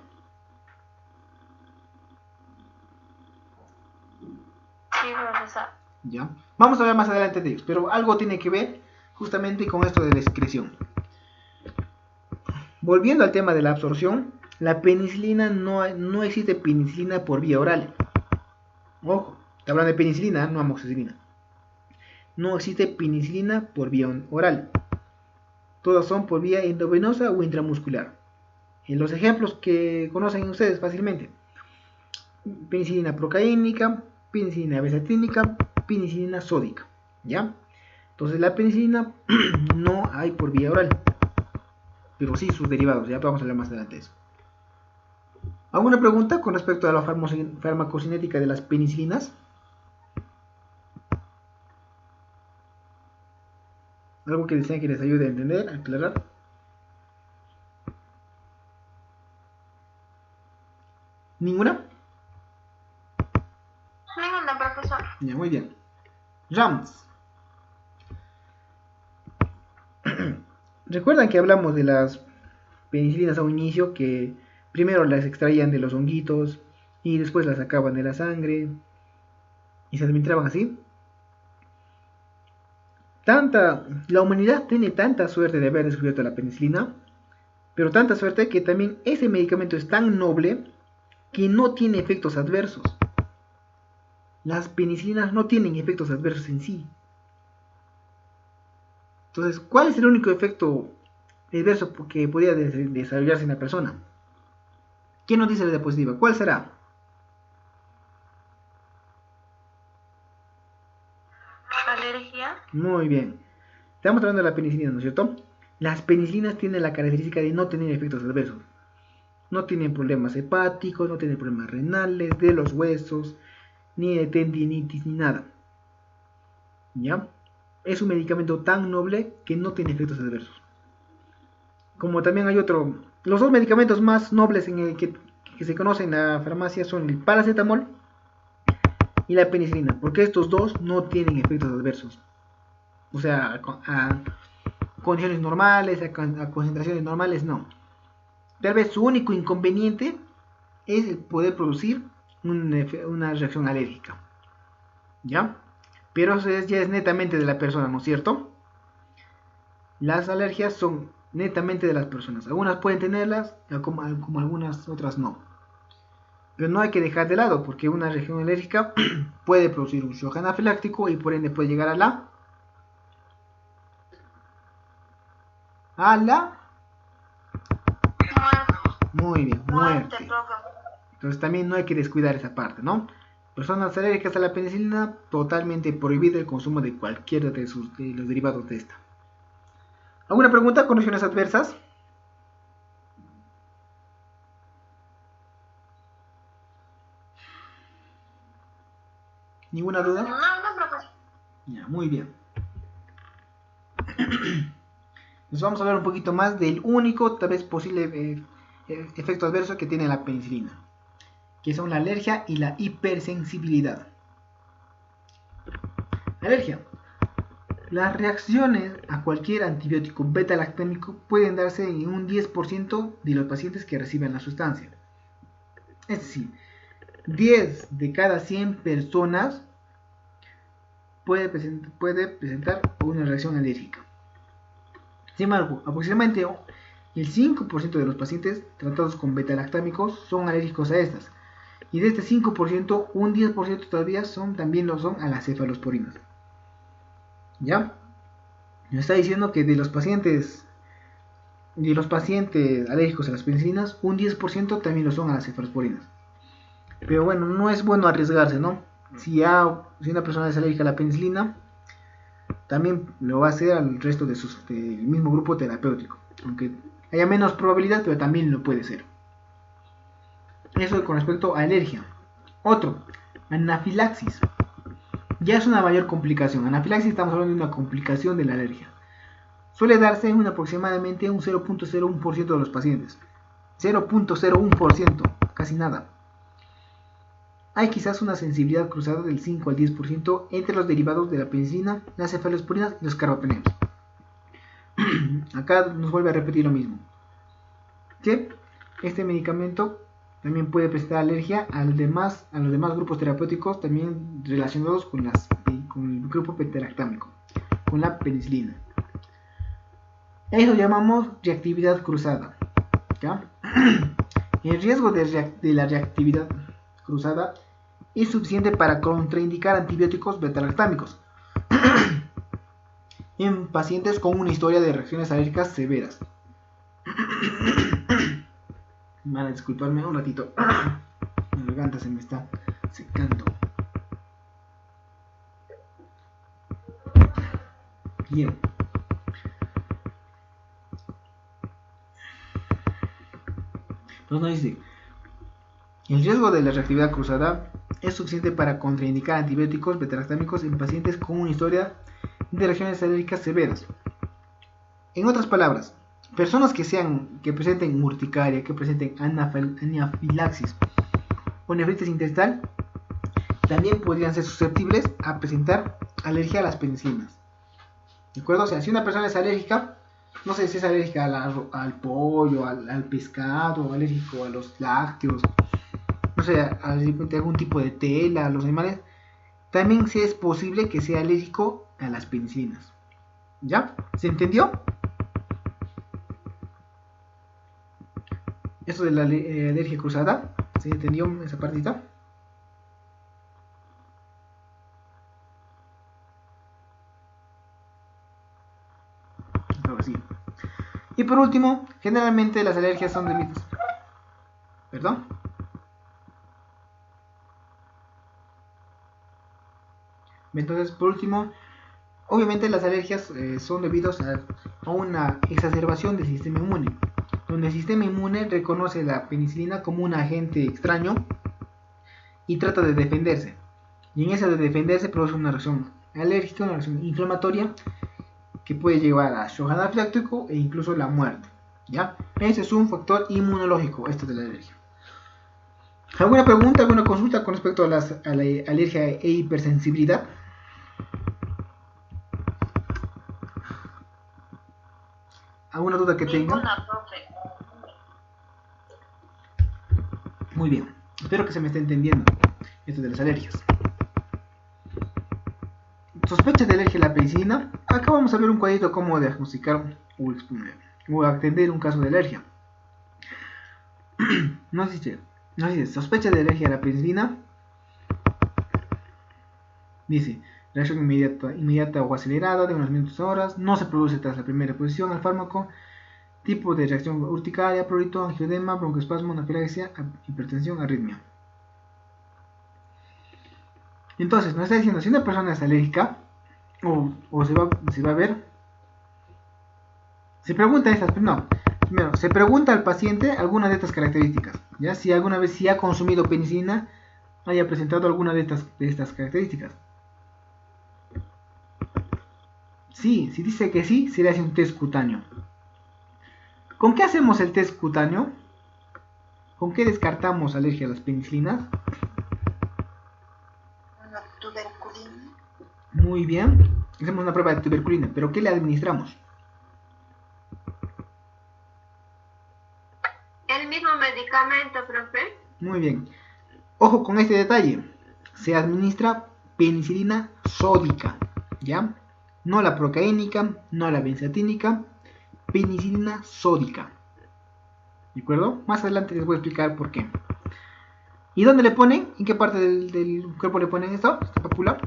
Sí, profesor. Ya. Vamos a hablar más adelante de ellos, pero algo tiene que ver justamente con esto de la excreción. Volviendo al tema de la absorción, la penicilina no existe penicilina por vía oral. Ojo, te hablan de penicilina, no amoxicilina. No existe penicilina por vía oral. Todas son por vía endovenosa o intramuscular. En los ejemplos que conocen ustedes fácilmente: penicilina procaínica, penicilina benzatínica, penicilina sódica. ¿Ya? Entonces la penicilina no hay por vía oral, pero sí sus derivados. Ya vamos a hablar más adelante de eso. ¿Alguna pregunta con respecto a la farmacocinética de las penicilinas? ¿Algo que desean que les ayude a entender, a aclarar? ¿Ninguna? Ninguna, profesor. Ya, muy bien. RAMS. ¿Recuerdan que hablamos de las penicilinas a un inicio, que primero las extraían de los honguitos y después las sacaban de la sangre y se administraban así? La humanidad tiene tanta suerte de haber descubierto la penicilina, pero tanta suerte que también ese medicamento es tan noble que no tiene efectos adversos. Las penicilinas no tienen efectos adversos en sí. Entonces, ¿cuál es el único efecto adverso que podría desarrollarse en la persona? ¿Quién nos dice la diapositiva? ¿Cuál será? Alergia. Muy bien. Estamos hablando de la penicilina, ¿no es cierto? Las penicilinas tienen la característica de no tener efectos adversos. No tienen problemas hepáticos, no tienen problemas renales, de los huesos, ni de tendinitis, ni nada. ¿Ya? Es un medicamento tan noble que no tiene efectos adversos. Como también hay otro... Los dos medicamentos más nobles que se conocen en la farmacia son el paracetamol y la penicilina, porque estos dos no tienen efectos adversos. O sea, a condiciones normales, a concentraciones normales, no. Tal vez su único inconveniente es el poder producir una reacción alérgica. ¿Ya? Pero eso ya es netamente de la persona, ¿no es cierto? Las alergias son netamente de las personas. Algunas pueden tenerlas, como algunas otras no. Pero no hay que dejar de lado, porque una reacción alérgica puede producir un shock anafiláctico y por ende puede llegar a la muy bien, muerte. Entonces también no hay que descuidar esa parte, ¿no? Personas alérgicas a la penicilina, totalmente prohibido el consumo de cualquiera de los derivados de esta. ¿Alguna pregunta con reacciones adversas? ¿Ninguna duda? No, profesor. Ya, muy bien. Nos vamos a hablar un poquito más del único, tal vez posible efecto adverso que tiene la penicilina, que son la alergia y la hipersensibilidad. Alergia. Las reacciones a cualquier antibiótico beta-lactámico pueden darse en un 10% de los pacientes que reciben la sustancia. Es decir, 10 de cada 100 personas puede presentar una reacción alérgica. Sin embargo, aproximadamente el 5% de los pacientes tratados con beta-lactámicos son alérgicos a estas. Y de este 5%, un 10% todavía también lo son a las cefalosporinas. ¿Ya? Nos está diciendo que de los pacientes alérgicos a las penicilinas, un 10% también lo son a las cefalosporinas. Pero bueno, no es bueno arriesgarse, ¿no? Si una persona es alérgica a la penicilina, también lo va a hacer al resto del mismo grupo terapéutico. Aunque haya menos probabilidad, pero también lo puede ser. Eso con respecto a alergia. Otro, anafilaxis. Ya es una mayor complicación. Anafilaxis, estamos hablando de una complicación de la alergia. Suele darse en aproximadamente un 0.01% de los pacientes. 0.01%, casi nada. Hay quizás una sensibilidad cruzada del 5 al 10% entre los derivados de la penicilina, las cefalosporinas y los carbapenems. Acá nos vuelve a repetir lo mismo. Que este medicamento también puede presentar alergia a los demás grupos terapéuticos también relacionados con el grupo beta-lactámico, con la penicilina. Eso llamamos reactividad cruzada. ¿Ya? El riesgo de la reactividad cruzada es suficiente para contraindicar antibióticos beta-lactámicos en pacientes con una historia de reacciones alérgicas severas. Van a disculparme un ratito. La garganta se me está secando. Bien. Entonces nos dice, el riesgo de la reactividad cruzada es suficiente para contraindicar antibióticos beta-lactámicos en pacientes con una historia de reacciones alérgicas severas. En otras palabras, personas que presenten urticaria, que presenten anafilaxis o nefritis intestinal, también podrían ser susceptibles a presentar alergia a las penicilinas. ¿De acuerdo? O sea, si una persona es alérgica, no sé si es alérgica al pollo, al pescado, alérgico a los lácteos, no sé, a algún tipo de tela, a los animales, también sí es posible que sea alérgico a las penicilinas. ¿Ya? ¿Se entendió? Esto de la alergia cruzada, ¿se entendió esa partita? Ahora sí. Y por último, generalmente las alergias son debidas. ¿Perdón? Entonces, por último, obviamente las alergias son debidas a una exacerbación del sistema inmune, donde el sistema inmune reconoce la penicilina como un agente extraño y trata de defenderse. Y en esa de defenderse produce una reacción alérgica, una reacción inflamatoria que puede llevar a shock anafiláctico e incluso la muerte. ¿Ya? Ese es un factor inmunológico, esto de la alergia. ¿Alguna pregunta, alguna consulta con respecto a la alergia e hipersensibilidad? ¿Alguna duda que tengan? Ninguna, profe. Muy bien. Espero que se me esté entendiendo esto de las alergias. Sospecha de alergia a la penicilina. Acá vamos a ver un cuadrito cómo diagnosticar o atender un caso de alergia. Nos dice, sospecha de alergia a la penicilina. Dice, reacción inmediata o acelerada de unos minutos a horas. No se produce tras la primera exposición al fármaco. Tipo de reacción urticaria, prurito, angioedema, broncoespasmo, anafilaxia, hipertensión, arritmia. Entonces, nos está diciendo, si una persona es alérgica, o se va a ver, se pregunta primero, se pregunta al paciente alguna de estas características, ya si alguna vez si ha consumido penicilina, haya presentado alguna de estas características. Sí, si dice que sí, se le hace un test cutáneo. ¿Con qué hacemos el test cutáneo? ¿Con qué descartamos alergia a las penicilinas? Una tuberculina. Muy bien. Hacemos una prueba de tuberculina, pero ¿qué le administramos? El mismo medicamento, profe. Muy bien. Ojo con este detalle. Se administra penicilina sódica, ¿ya? No la procaínica, no la benzatínica, penicilina sódica. ¿De acuerdo? Más adelante les voy a explicar por qué. ¿Y dónde le ponen? ¿En qué parte del cuerpo le ponen esta pápula?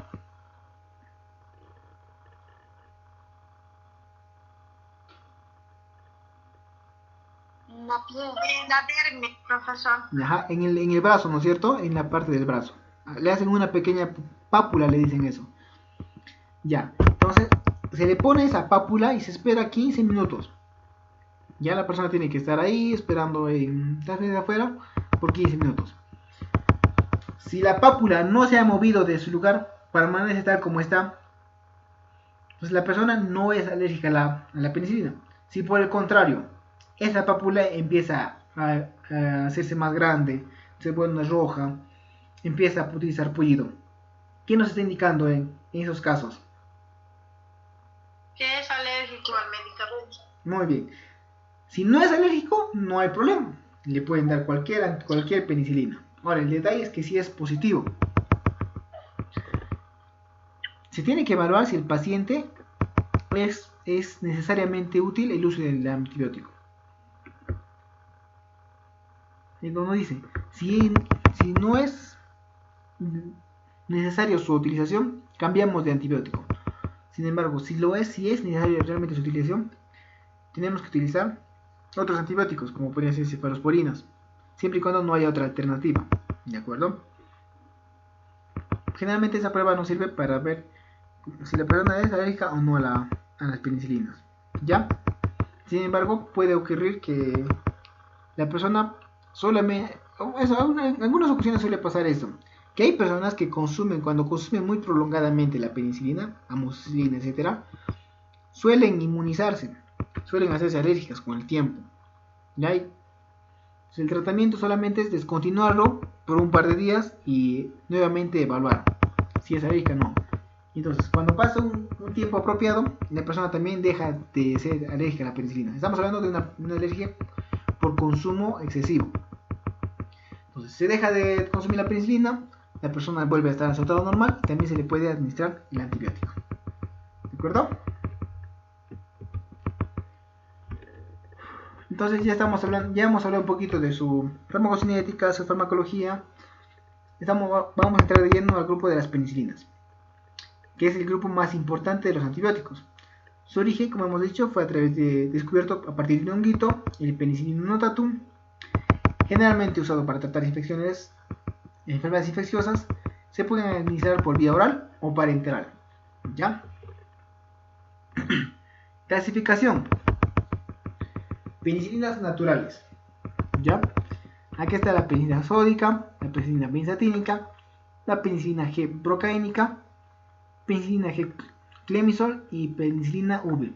La piel. La dermis, profesor. Ajá, en el brazo, ¿no es cierto? En la parte del brazo. Le hacen una pequeña pápula, le dicen eso. Ya, entonces se le pone esa pápula y se espera 15 minutos. Ya la persona tiene que estar ahí esperando de afuera por 15 minutos. Si la pápula no se ha movido de su lugar, permanece tal como está, pues la persona no es alérgica a la penicilina. Si por el contrario, esa pápula empieza a hacerse más grande, se vuelve roja, empieza a utilizar pullido, ¿qué nos está indicando en esos casos? Que es alérgico al medicamento. Muy bien. Si no es alérgico, no hay problema. Le pueden dar cualquier penicilina. Ahora, el detalle es que si es positivo. Se tiene que evaluar si el paciente es necesariamente útil el uso del antibiótico. Y como dice, si no es necesario su utilización, cambiamos de antibiótico. Sin embargo, si es necesario realmente su utilización, tenemos que utilizar otros antibióticos, como podrían ser cefalosporinas, siempre y cuando no haya otra alternativa. ¿De acuerdo? Generalmente esa prueba nos sirve para ver si la persona es alérgica o no a las penicilinas. ¿Ya? Sin embargo, puede ocurrir que la persona solamente... en algunas ocasiones suele pasar eso. Que hay personas que cuando consumen muy prolongadamente la penicilina, amoxicilina, etc., suelen inmunizarse, suelen hacerse alérgicas con el tiempo. ¿Ya? El tratamiento solamente es descontinuarlo por un par de días y nuevamente evaluar si es alérgica o no. Entonces, cuando pasa un tiempo apropiado, la persona también deja de ser alérgica a la penicilina. Estamos hablando de una alergia por consumo excesivo. Entonces, se deja de consumir la penicilina, la persona vuelve a estar en su estado normal y también se le puede administrar el antibiótico. ¿De acuerdo? Entonces ya hemos hablado un poquito de su farmacocinética, su farmacología. Vamos a entrar de lleno al grupo de las penicilinas, que es el grupo más importante de los antibióticos. Su origen, como hemos dicho, fue descubierto a partir de un honguito, el Penicillium notatum, generalmente usado para tratar enfermedades infecciosas. Se pueden administrar por vía oral o parenteral. ¿Ya? Clasificación. Penicilinas naturales. ¿Ya? Aquí está la penicilina sódica, la penicilina benzatínica, la penicilina G procaínica, penicilina G clemisol y penicilina V.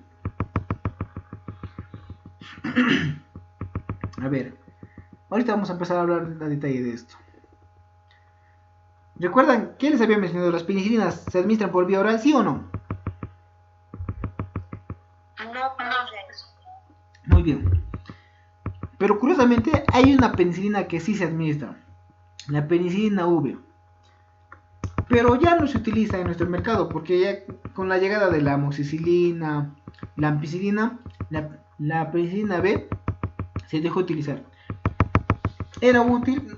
A ver, ahorita vamos a empezar a hablar a detalle de esto. ¿Recuerdan qué les había mencionado? ¿Las penicilinas se administran por vía oral, sí o no? Muy bien. Pero curiosamente hay una penicilina que sí se administra. la penicilina V. Pero ya no se utiliza en nuestro mercado porque ya con la llegada de la amoxicilina, la ampicilina, la penicilina B se dejó de utilizar. Era útil,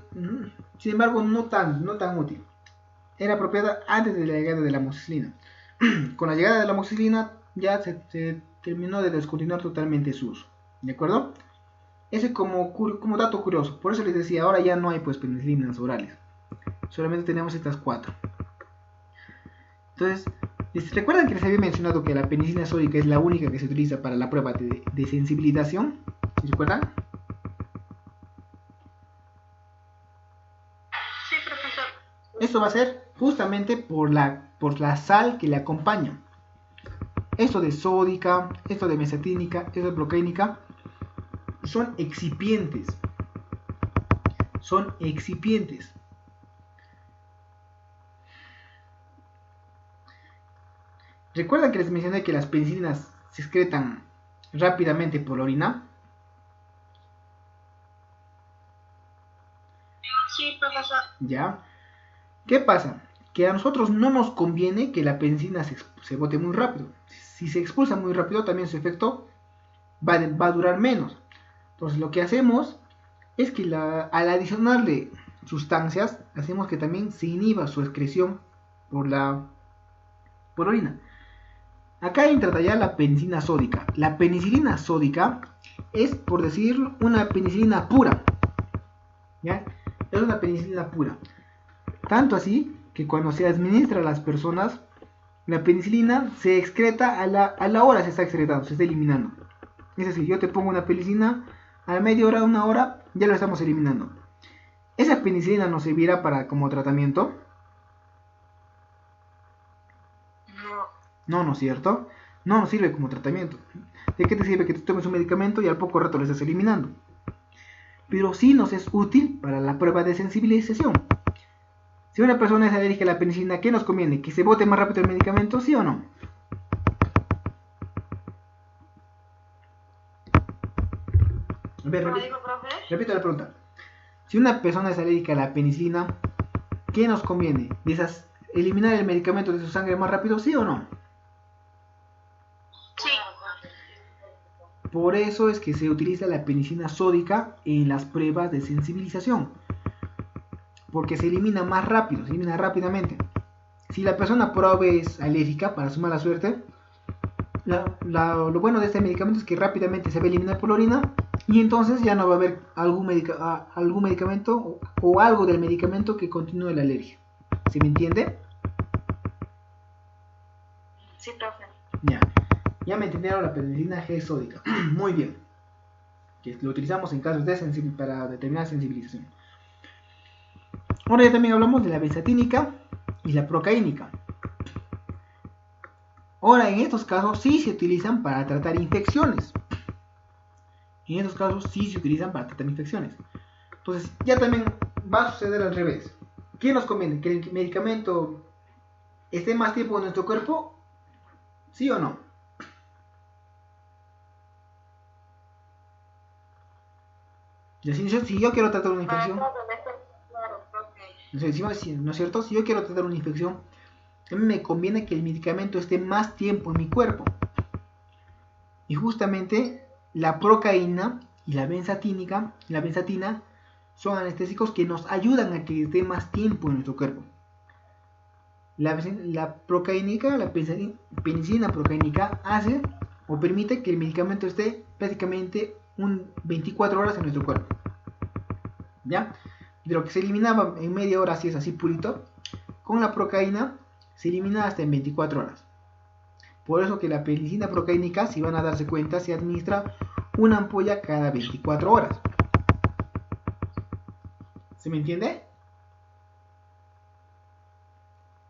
sin embargo no tan útil. Era apropiada antes de la llegada de la amoxicilina. Con la llegada de la amoxicilina ya se terminó de descontinuar totalmente su uso. ¿De acuerdo? Ese como dato curioso. Por eso les decía, ahora ya no hay pues penicilinas orales. Solamente tenemos estas 4. Entonces, ¿recuerdan que les había mencionado que la penicilina sódica es la única que se utiliza para la prueba de sensibilización? ¿Se recuerdan? Sí, profesor. Esto va a ser justamente por la sal que le acompaña. Esto de sódica, esto de mesatínica, esto de procaínica son excipientes. Son excipientes. ¿Recuerdan que les mencioné que las penicilinas se excretan rápidamente por la orina? Sí, profesor. ¿Ya? ¿Qué pasa? Que a nosotros no nos conviene que la penicilina se bote muy rápido. Si se expulsa muy rápido, también su efecto va a durar menos. Entonces lo que hacemos es que al adicionarle sustancias, hacemos que también se inhiba su excreción por orina. Acá entra ya la penicilina sódica. La penicilina sódica es, por decirlo, una penicilina pura. ¿Ya? Es una penicilina pura. Tanto así que cuando se administra a las personas, la penicilina se excreta a la hora, se está excretando, se está eliminando. Es decir, yo te pongo una penicilina, a la media hora, una hora, ya lo estamos eliminando. ¿Esa penicilina nos servirá como tratamiento? No, ¿no es cierto? No nos sirve como tratamiento. ¿De qué te sirve que te tomes un medicamento y al poco rato lo estás eliminando? Pero sí nos es útil para la prueba de sensibilización. Si una persona es alérgica a la penicilina, ¿qué nos conviene? ¿Que se bote más rápido el medicamento, sí o no? A ver, repito la pregunta. Si una persona es alérgica a la penicilina, ¿qué nos conviene? ¿Eliminar el medicamento de su sangre más rápido, sí o no? Sí. Por eso es que se utiliza la penicilina sódica en las pruebas de sensibilización. Porque se elimina más rápido, se elimina rápidamente. Si la persona por A es alérgica, para su mala suerte, lo bueno de este medicamento es que rápidamente se va a eliminar por la orina y entonces ya no va a haber algún medicamento o algo del medicamento que continúe la alergia. ¿Se me entiende? Sí, profe. Ya me entendieron la penicilina G sódica. Muy bien. Que lo utilizamos en casos para determinar sensibilización. Ahora ya también hablamos de la benzatínica y la procaínica. Ahora en estos casos sí se utilizan para tratar infecciones. Entonces ya también va a suceder al revés. ¿Qué nos conviene? ¿Que el medicamento esté más tiempo en nuestro cuerpo? ¿Sí o no? Si yo quiero tratar una infección, ¿no es cierto? Si yo quiero tratar una infección, a mí me conviene que el medicamento esté más tiempo en mi cuerpo. Y justamente la procaína y la benzatina son anestésicos que nos ayudan a que esté más tiempo en nuestro cuerpo. La procaínica, la penicilina procaínica hace o permite que el medicamento esté prácticamente 24 horas en nuestro cuerpo. ¿Ya? De lo que se eliminaba en media hora, si es así purito, con la procaína se elimina hasta en 24 horas. Por eso que la penicilina procaínica, si van a darse cuenta, se administra una ampolla cada 24 horas. ¿Se me entiende?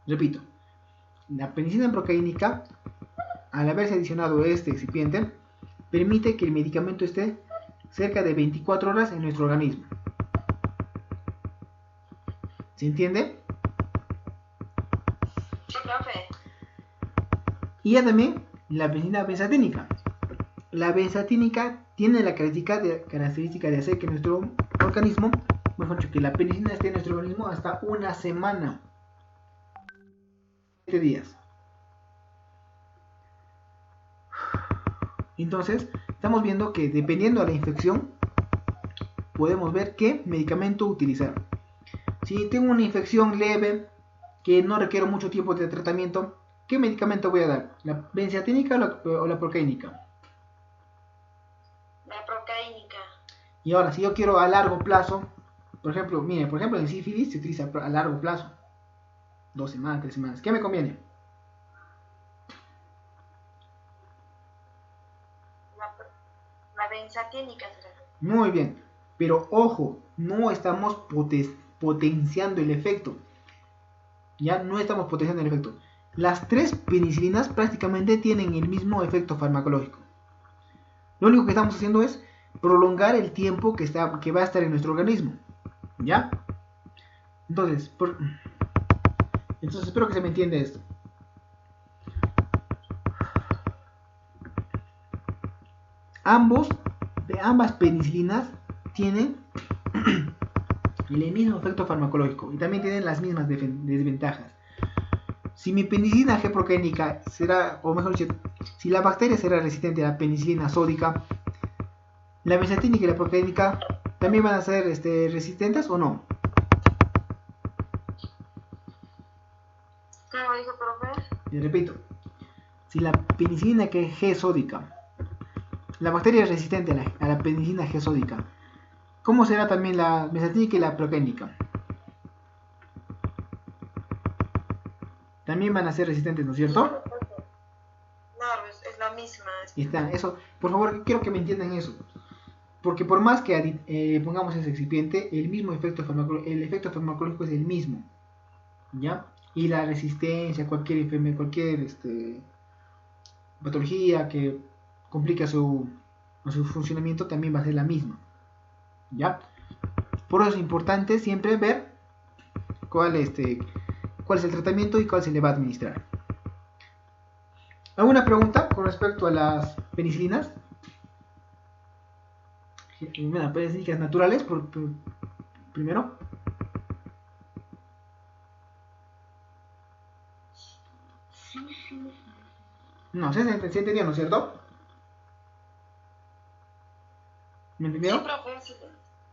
Repito, la penicilina procaínica, al haberse adicionado este excipiente, permite que el medicamento esté cerca de 24 horas en nuestro organismo. ¿Se entiende? Sí, profe. Y ya también la penicilina benzatínica. La benzatínica tiene la característica de hacer que nuestro organismo, mejor dicho, que la penicilina esté en nuestro organismo hasta una semana, 7 días. Entonces, estamos viendo que dependiendo de la infección, podemos ver qué medicamento utilizar. Si tengo una infección leve, que no requiere mucho tiempo de tratamiento, ¿qué medicamento voy a dar? ¿La benzatínica o la procaínica? La procaínica. Y ahora, si yo quiero a largo plazo, por ejemplo, en sífilis se utiliza a largo plazo, 2 semanas, 3 semanas. ¿Qué me conviene? La benzatínica será. Muy bien, pero ojo, no estamos potenciando el efecto. Ya no estamos potenciando el efecto. Las 3 penicilinas prácticamente tienen el mismo efecto farmacológico. Lo único que estamos haciendo es prolongar el tiempo que va a estar en nuestro organismo. ¿Ya? Entonces espero que se me entienda esto. Ambas penicilinas tienen el mismo efecto farmacológico y también tienen las mismas desventajas. Si mi penicilina G procaínica será, o mejor dicho, si la bacteria será resistente a la penicilina sódica, la benzatínica y la procaínica también van a ser resistentes o no. ¿Cómo dijo, profe? Y repito, si la penicilina G sódica, la bacteria es resistente a la penicilina G sódica, ¿cómo será también la benzatínica y la procaínica? También van a ser resistentes, ¿no es cierto? No, es la misma. Y está, eso, por favor, quiero que me entiendan eso. Porque por más que pongamos ese excipiente, el efecto farmacológico es el mismo. ¿Ya? Y la resistencia, cualquier enfermedad, cualquier patología que complica su funcionamiento también va a ser la misma. ¿Ya? Por eso es importante siempre ver cuál es el tratamiento y cuál se le va a administrar. ¿Alguna pregunta con respecto a las penicilinas? Penicilinas naturales, primero. No, se entendió, ¿no es cierto? ¿Me entendieron? Sí, profe, sí.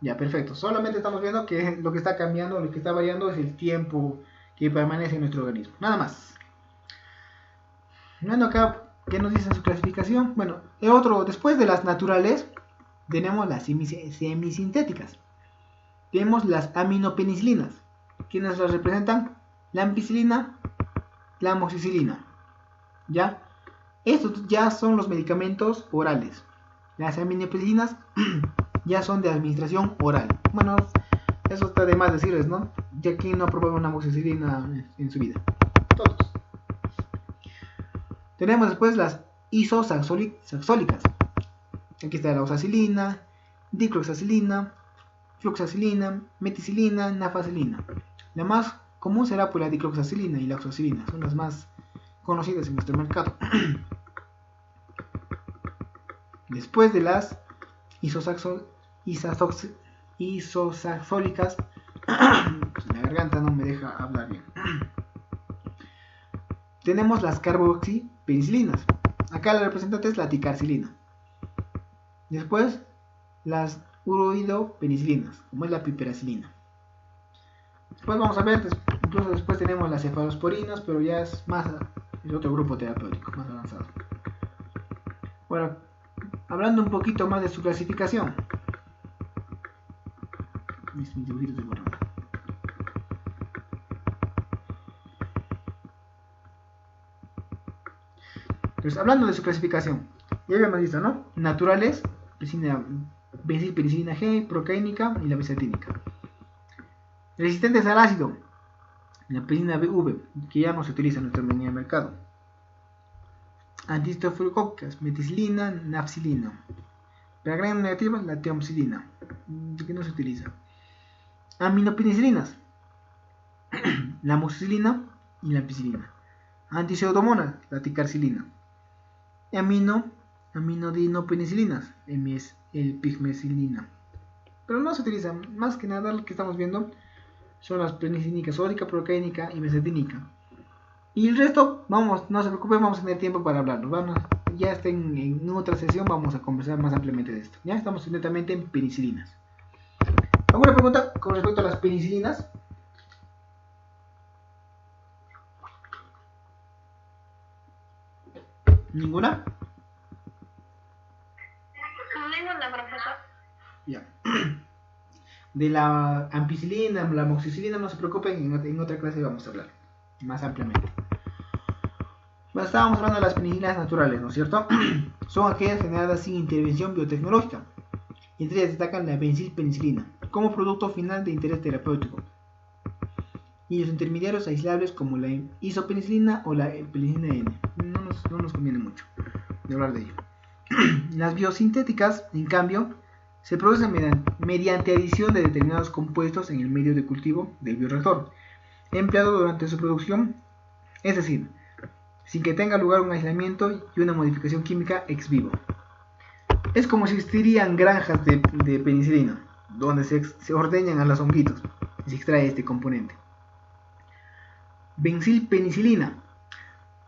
Ya, perfecto. Solamente estamos viendo que lo que está cambiando, lo que está variando es el tiempo que permanece en nuestro organismo. Nada más. Bueno, acá, ¿qué nos dice en su clasificación? Bueno, después de las naturales, tenemos las semisintéticas. Tenemos las aminopenicilinas. ¿Quiénes las representan? La ampicilina, la amoxicilina. ¿Ya? Estos ya son los medicamentos orales. Las aminopenicilinas ya son de administración oral. Bueno, eso está de más decirles, ¿no? Ya que no ha probado una amoxicilina en su vida. Todos. Tenemos después las isosaxólicas. Aquí está la oxacilina, dicloxacilina, fluoxacilina, meticilina, nafacilina. La más común será por la dicloxacilina y la oxacilina. Son las más conocidas en nuestro mercado. Después de las isosaxólicas, la garganta no me deja hablar bien. Tenemos las carboxipenicilinas. Acá la representante es la ticarcilina. Después, las uroidopenicilinas, como es la piperacilina. Después vamos a ver, incluso después tenemos las cefalosporinas, pero ya es otro grupo terapéutico, más avanzado. Bueno, hablando un poquito más de su clasificación. Mis dibujitos de borrado. Entonces, hablando de su clasificación, ya habíamos visto, ¿no? Naturales, penicilina G, procaínica y la benzatínica. Resistentes al ácido, la penicilina BV, que ya no se utiliza en nuestro menú de mercado. Antistofilocócicas, meticilina, nafcilina. La gran negativa, la teomcilina, que no se utiliza. Aminopenicilinas, la amoxicilina y la ampicilina. Antipseudomonas, la ticarcilina. Aminodinopenicilinas, el pigmecilina. pero no se utilizan. Más que nada lo que estamos viendo son las penicilínica sódica, procaínica y mesatínica. Y el resto, vamos, no se preocupen, vamos a tener tiempo para hablarlo. Ya está en otra sesión, vamos a conversar más ampliamente de esto. Ya estamos netamente en penicilinas. ¿Alguna pregunta con respecto a las penicilinas? ¿Ninguna? Ninguna, profesor. Ya. De la ampicilina, la amoxicilina, no se preocupen, en otra clase vamos a hablar más ampliamente. Bueno, estábamos hablando de las penicilinas naturales, ¿no es cierto? Son aquellas generadas sin intervención biotecnológica. Entre ellas destacan la bencilpenicilina, como producto final de interés terapéutico, y los intermediarios aislables como la isopenicilina o la penicilina N. No nos conviene mucho de hablar de ello. Las biosintéticas, en cambio, se producen mediante adición de determinados compuestos en el medio de cultivo del bioreactor, empleado durante su producción, es decir, sin que tenga lugar un aislamiento y una modificación química ex vivo. Es como si existirían granjas de penicilina, donde se ordeñan a los honguitos y se extrae este componente. Bencilpenicilina,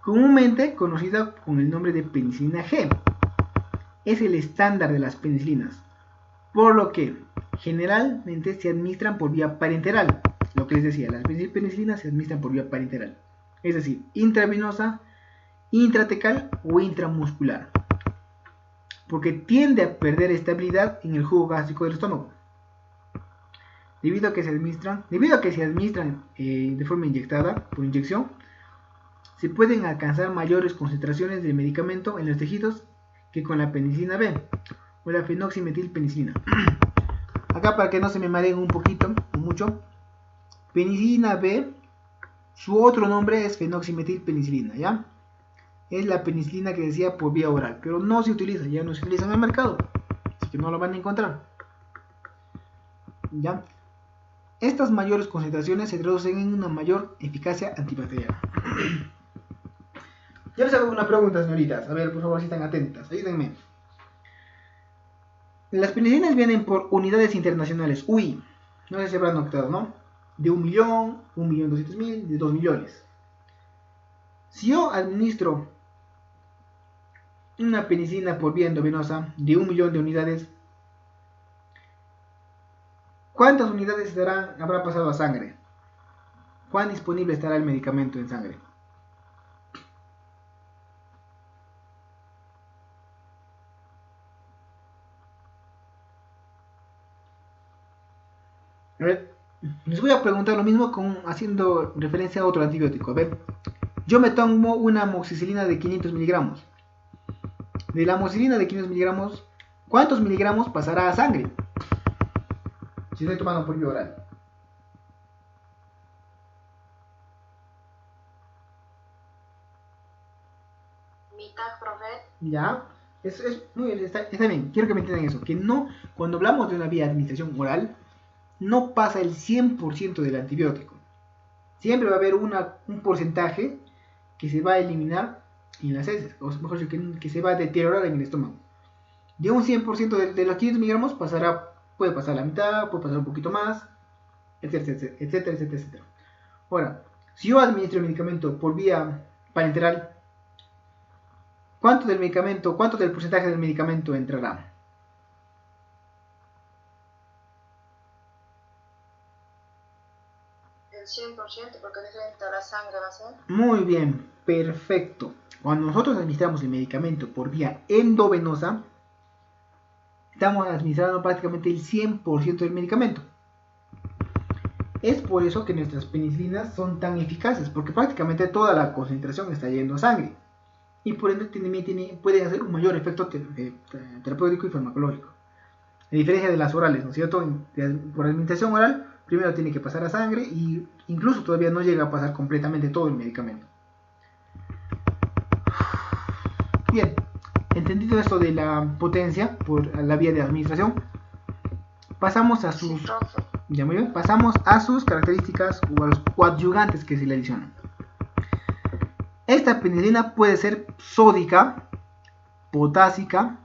comúnmente conocida con el nombre de penicilina G, es el estándar de las penicilinas, por lo que generalmente se administran por vía parenteral. Lo que les decía, las bencilpenicilinas se administran por vía parenteral, es decir, intravenosa, intratecal o intramuscular, porque tiende a perder estabilidad en el jugo gástrico del estómago. Debido a que se administran de forma inyectada, por inyección, se pueden alcanzar mayores concentraciones del medicamento en los tejidos que con la penicilina B o la fenoximetilpenicilina. Acá, para que no se me mareen un poquito o mucho, penicilina B, su otro nombre es fenoximetilpenicilina, ¿ya? Es la penicilina que decía por vía oral, pero no se utiliza, ya no se utiliza en el mercado, así que no lo van a encontrar, ¿ya? Estas mayores concentraciones se traducen en una mayor eficacia antibacteriana. Ya les hago una pregunta, señoritas. A ver, por favor, si están atentas. Ayúdenme. Las penicilinas vienen por unidades internacionales, UI. No sé si habrán notado, ¿no? De 1 millón, 1.200.000, de 2 millones. Si yo administro una penicilina por vía endovenosa de 1 millón de unidades, ¿cuántas unidades habrá pasado a sangre? ¿Cuán disponible estará el medicamento en sangre? A ver, les voy a preguntar lo mismo haciendo referencia a otro antibiótico. A ver, yo me tomo una amoxicilina de 500 miligramos. De la amoxicilina de 500 miligramos, ¿cuántos miligramos pasará a sangre? Si estoy tomando por vía oral. Mitad, profe. Ya, muy bien, está bien, quiero que me entiendan eso, que no, cuando hablamos de una vía de administración oral, no pasa el 100% del antibiótico. Siempre va a haber un porcentaje que se va a eliminar en las heces, o mejor dicho, que se va a deteriorar en el estómago. De un 100% de los 500 miligramos puede pasar la mitad, puede pasar un poquito más, etcétera, etcétera, etcétera. Ahora, si yo administro el medicamento por vía parenteral, ¿cuánto del porcentaje del medicamento entrará? El 100%, porque diferente a la sangre va a ser. Muy bien, perfecto. Cuando nosotros administramos el medicamento por vía endovenosa, estamos administrando prácticamente el 100% del medicamento. Es por eso que nuestras penicilinas son tan eficaces, porque prácticamente toda la concentración está yendo a sangre. Y por ende pueden hacer un mayor efecto terapéutico y farmacológico. A diferencia de las orales, ¿no es cierto? Por administración oral, primero tiene que pasar a sangre y incluso todavía no llega a pasar completamente todo el medicamento. Bien, entendido esto de la potencia por la vía de administración, pasamos a sus características o a los coadyuvantes que se le adicionan. Esta penicilina puede ser sódica, potásica,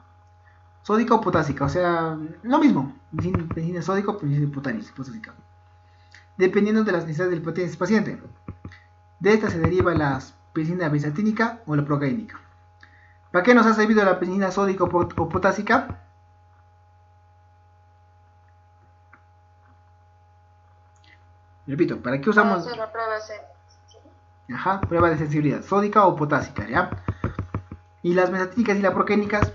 sódica o potásica, o sea, lo mismo, penicilina sódica o penicilina potásica, dependiendo de las necesidades del paciente. De esta se deriva la penicilina benzatínica o la procaínica. ¿Para qué nos ha servido la penicilina sódica o potásica? Repito, ¿para qué usamos? Para hacer la prueba Ajá, prueba de sensibilidad, sódica o potásica, ¿ya? Y las benzatínicas y las procaínicas.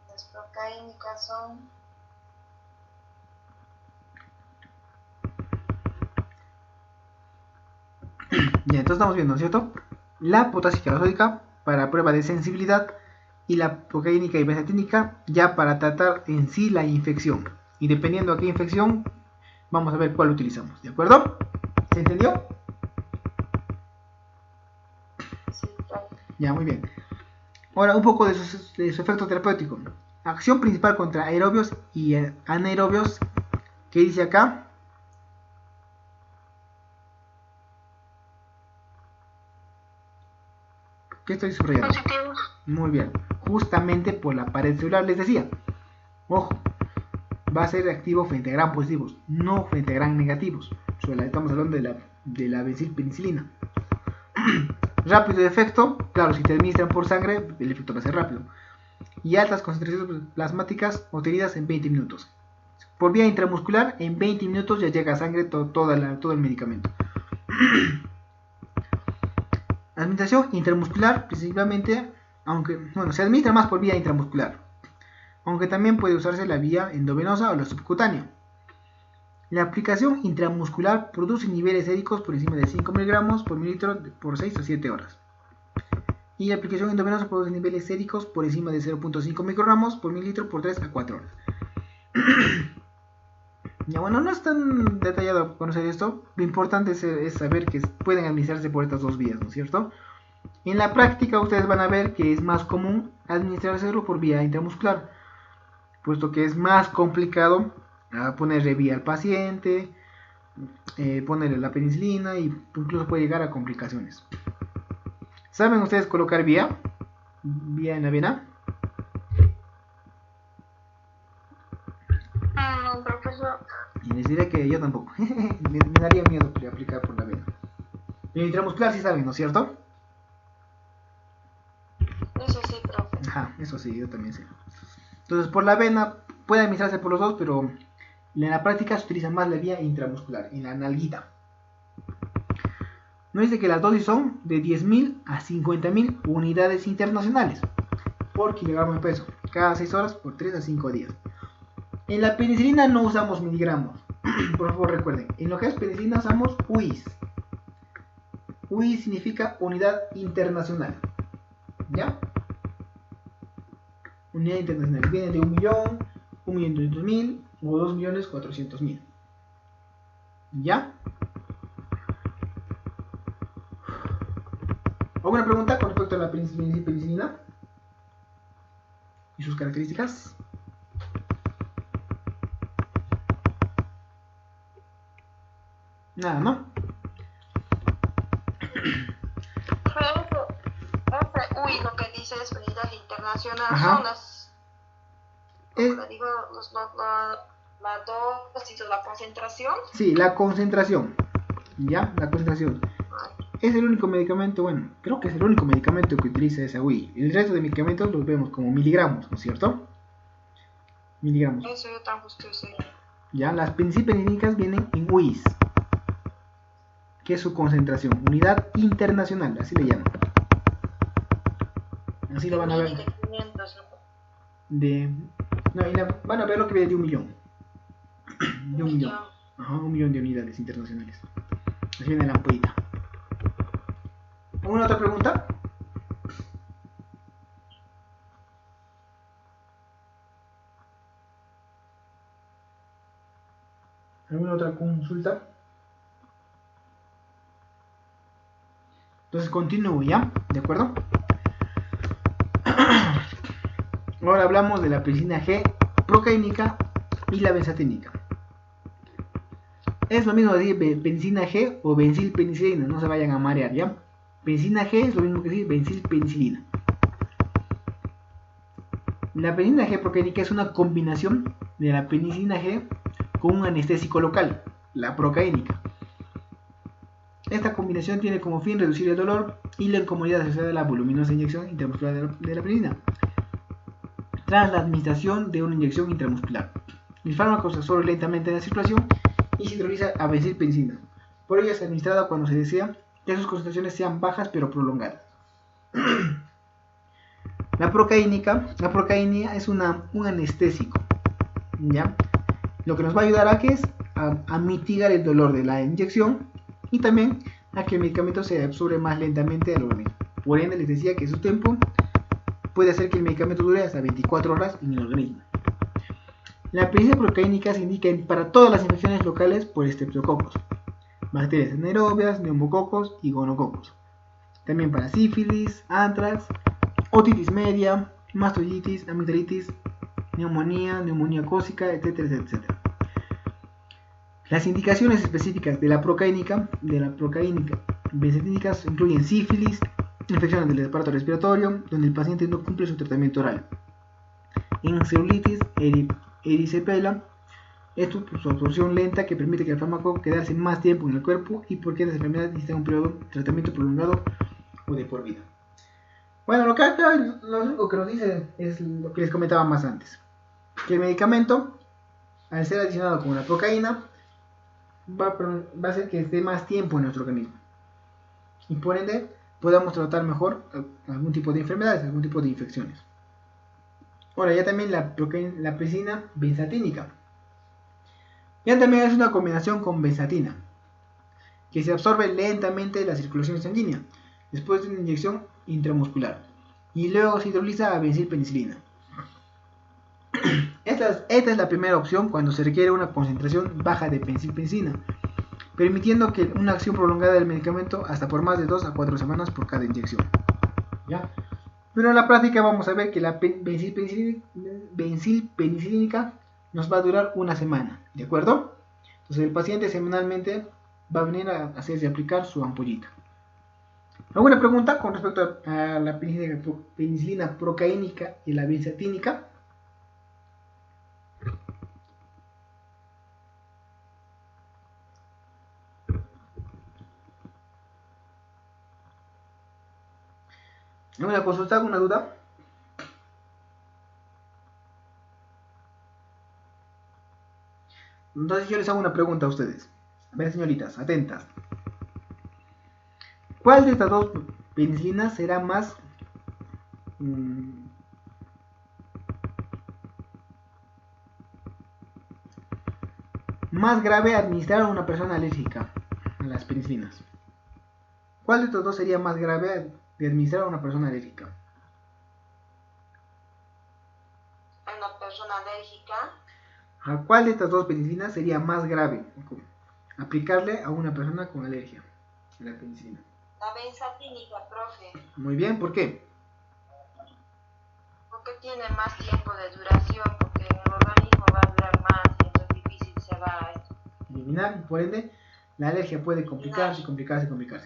Las procaínicas son Ya, entonces estamos viendo, ¿cierto? La potásica y la sódica para prueba de sensibilidad y la procaínica y benzatínica ya para tratar en sí la infección. Y dependiendo a qué infección, vamos a ver cuál utilizamos, ¿de acuerdo? ¿Se entendió? sí, claro. Ya, muy bien. Ahora un poco de su efecto terapéutico. Acción principal contra aerobios y anaerobios. ¿Qué dice acá? ¿Qué estoy subrayando? Positivos. Muy bien. Justamente por la pared celular les decía. Ojo. Va a ser activo frente a gran positivos, no frente a gran negativos. Estamos hablando de la bencilpenicilina. Rápido de efecto, claro, si te administran por sangre, el efecto va a ser rápido. Y altas concentraciones plasmáticas obtenidas en 20 minutos. Por vía intramuscular, en 20 minutos ya llega a sangre todo el medicamento. Administración intramuscular, principalmente, aunque, bueno, se administra más por vía intramuscular. Aunque también puede usarse la vía endovenosa o la subcutánea. La aplicación intramuscular produce niveles séricos por encima de 5 mg por mililitro por 6 a 7 horas. Y la aplicación endovenosa produce niveles séricos por encima de 0.5 microgramos por mililitro por 3 a 4 horas. Ya bueno, no es tan detallado conocer esto. Lo importante es saber que pueden administrarse por estas dos vías, ¿no es cierto? En la práctica ustedes van a ver que es más común administrárselo por vía intramuscular, puesto que es más complicado ponerle vía al paciente, ponerle la penicilina y incluso puede llegar a complicaciones. ¿Saben ustedes colocar vía en la vena? No, profesor. Y les diré que yo tampoco. me daría miedo aplicar por la vena. En intramuscular sí saben, ¿no es cierto? Eso sí, profe. Ajá, eso sí, yo también sé. Entonces por la vena puede administrarse por los dos, pero en la práctica se utiliza más la vía intramuscular, en la nalguita. Nos dice que las dosis son de 10.000 a 50.000 unidades internacionales por kilogramo de peso, cada 6 horas por 3 a 5 días. En la penicilina no usamos miligramos, por favor recuerden, en lo que es penicilina usamos UIs. UIs significa unidad internacional, ¿ya? Unidad internacional, viene de 1.000.000, 1.200.000 o 2.400.000, ¿ya? ¿Alguna pregunta con respecto a la penicilina y sus características? Nada, ¿no? Uy, lo que dice es unidad internacional. Ajá. Son las, digo, la dosis o la concentración. Sí, la concentración. ¿Ya? La concentración. Es el único medicamento, bueno, creo que es el único medicamento que utiliza esa UI. El resto de medicamentos los vemos como miligramos, ¿no es cierto? Miligramos. Eso yo tampoco estoy seguro. Ya, las penicilínicas vienen en UIs, que es su concentración, unidad internacional, así le llaman. Así lo van a ver. De 500, Van a ver lo que viene de 1.000.000. De 1.000.000. millón. Ajá, 1.000.000 de unidades internacionales. Así viene la ampollita. ¿Alguna otra pregunta? ¿Alguna otra consulta? Entonces continúo ya, ¿de acuerdo? Ahora hablamos de la penicilina G procaínica y la benzatínica. Es lo mismo decir penicilina G o bencilpenicilina, no se vayan a marear, ¿ya? Penicilina G es lo mismo que decir bencilpenicilina. La penicilina G procaínica es una combinación de la penicilina G con un anestésico local, la procaínica. Esta combinación tiene como fin reducir el dolor y la incomodidad asociada a la voluminosa inyección intramuscular de la penicilina tras la administración de una inyección intramuscular. El fármaco se absorbe lentamente en la circulación y se hidroliza a bencilpenicilina. Por ello es administrada cuando se desea que sus concentraciones sean bajas pero prolongadas. La procaína es un anestésico, ¿ya? Lo que nos va a ayudar a mitigar el dolor de la inyección y también a que el medicamento se absorbe más lentamente al organismo. Por ende, les decía que su tiempo puede hacer que el medicamento dure hasta 24 horas en el organismo. La penicilina procaínica se indica para todas las infecciones locales por estreptococos, bacterias anaerobias, neumococos y gonococos. También para sífilis, antrax, otitis media, mastoiditis, amigdalitis, neumonía cócica, etcétera, etcétera. Las indicaciones específicas de la procaínica benzatínicas incluyen sífilis, infecciones del aparato respiratorio, donde el paciente no cumple su tratamiento oral, en celulitis, erisipela, esto por su absorción lenta que permite que el fármaco quedarse más tiempo en el cuerpo y porque las enfermedades necesitan un periodo de tratamiento prolongado o de por vida. Bueno, lo único que nos dice es lo que les comentaba más antes, que el medicamento, al ser adicionado con la procaína, va a hacer que esté más tiempo en nuestro organismo y por ende podamos tratar mejor algún tipo de enfermedades, algún tipo de infecciones. Ahora ya también la penicilina benzatínica. Ya también es una combinación con benzatina, que se absorbe lentamente en la circulación sanguínea, después de una inyección intramuscular, y luego se hidroliza a bencilpenicilina. Esta es la primera opción cuando se requiere una concentración baja de bencilpenicilina, permitiendo que una acción prolongada del medicamento hasta por más de 2 a 4 semanas por cada inyección. ¿Ya? Pero en la práctica vamos a ver que la bencilpenicilínica nos va a durar una semana, ¿de acuerdo? Entonces el paciente semanalmente va a venir a hacerse aplicar su ampollita. ¿Alguna pregunta con respecto a la penicilina procaínica y la benzatínica? ¿Alguna consulta, alguna duda? Entonces yo les hago una pregunta a ustedes. A ver, señoritas, atentas. ¿Cuál de estas dos penicilinas será más grave administrar a una persona alérgica a las penicilinas? ¿Cuál de estos dos sería más grave de administrar a una persona alérgica? Una persona alérgica. ¿A cuál de estas dos penicilinas sería más grave aplicarle a una persona con alergia a la penicilina? La benzatínica, profe. Muy bien, ¿por qué? Porque tiene más tiempo de duración, porque el organismo va a durar más y entonces difícil se va a eliminar, y por ende la alergia puede complicarse,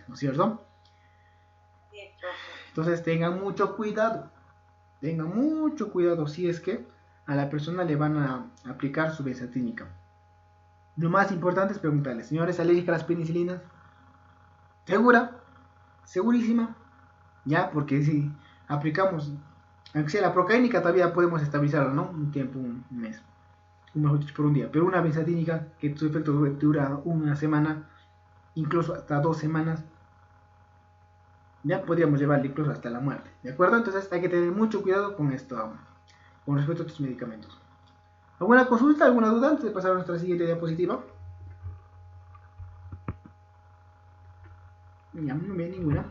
¿no es cierto? Sí, profe. Entonces tengan mucho cuidado si es que a la persona le van a aplicar su benzatínica. Lo más importante es preguntarle, señores, ¿alérgica a las penicilinas? ¿Segura? ¿Segurísima? Ya, porque si aplicamos, aunque sea la procaínica, todavía podemos estabilizarla, ¿no? Un tiempo, un mes, mejor dicho, por un día. Pero una benzatínica, que su efecto dura una semana, incluso hasta 2 semanas, ya podríamos llevarle incluso hasta la muerte, ¿de acuerdo? Entonces hay que tener mucho cuidado con esto, con respecto a estos medicamentos. ¿Alguna consulta, alguna duda antes de pasar a nuestra siguiente diapositiva? Ya, no me ninguna.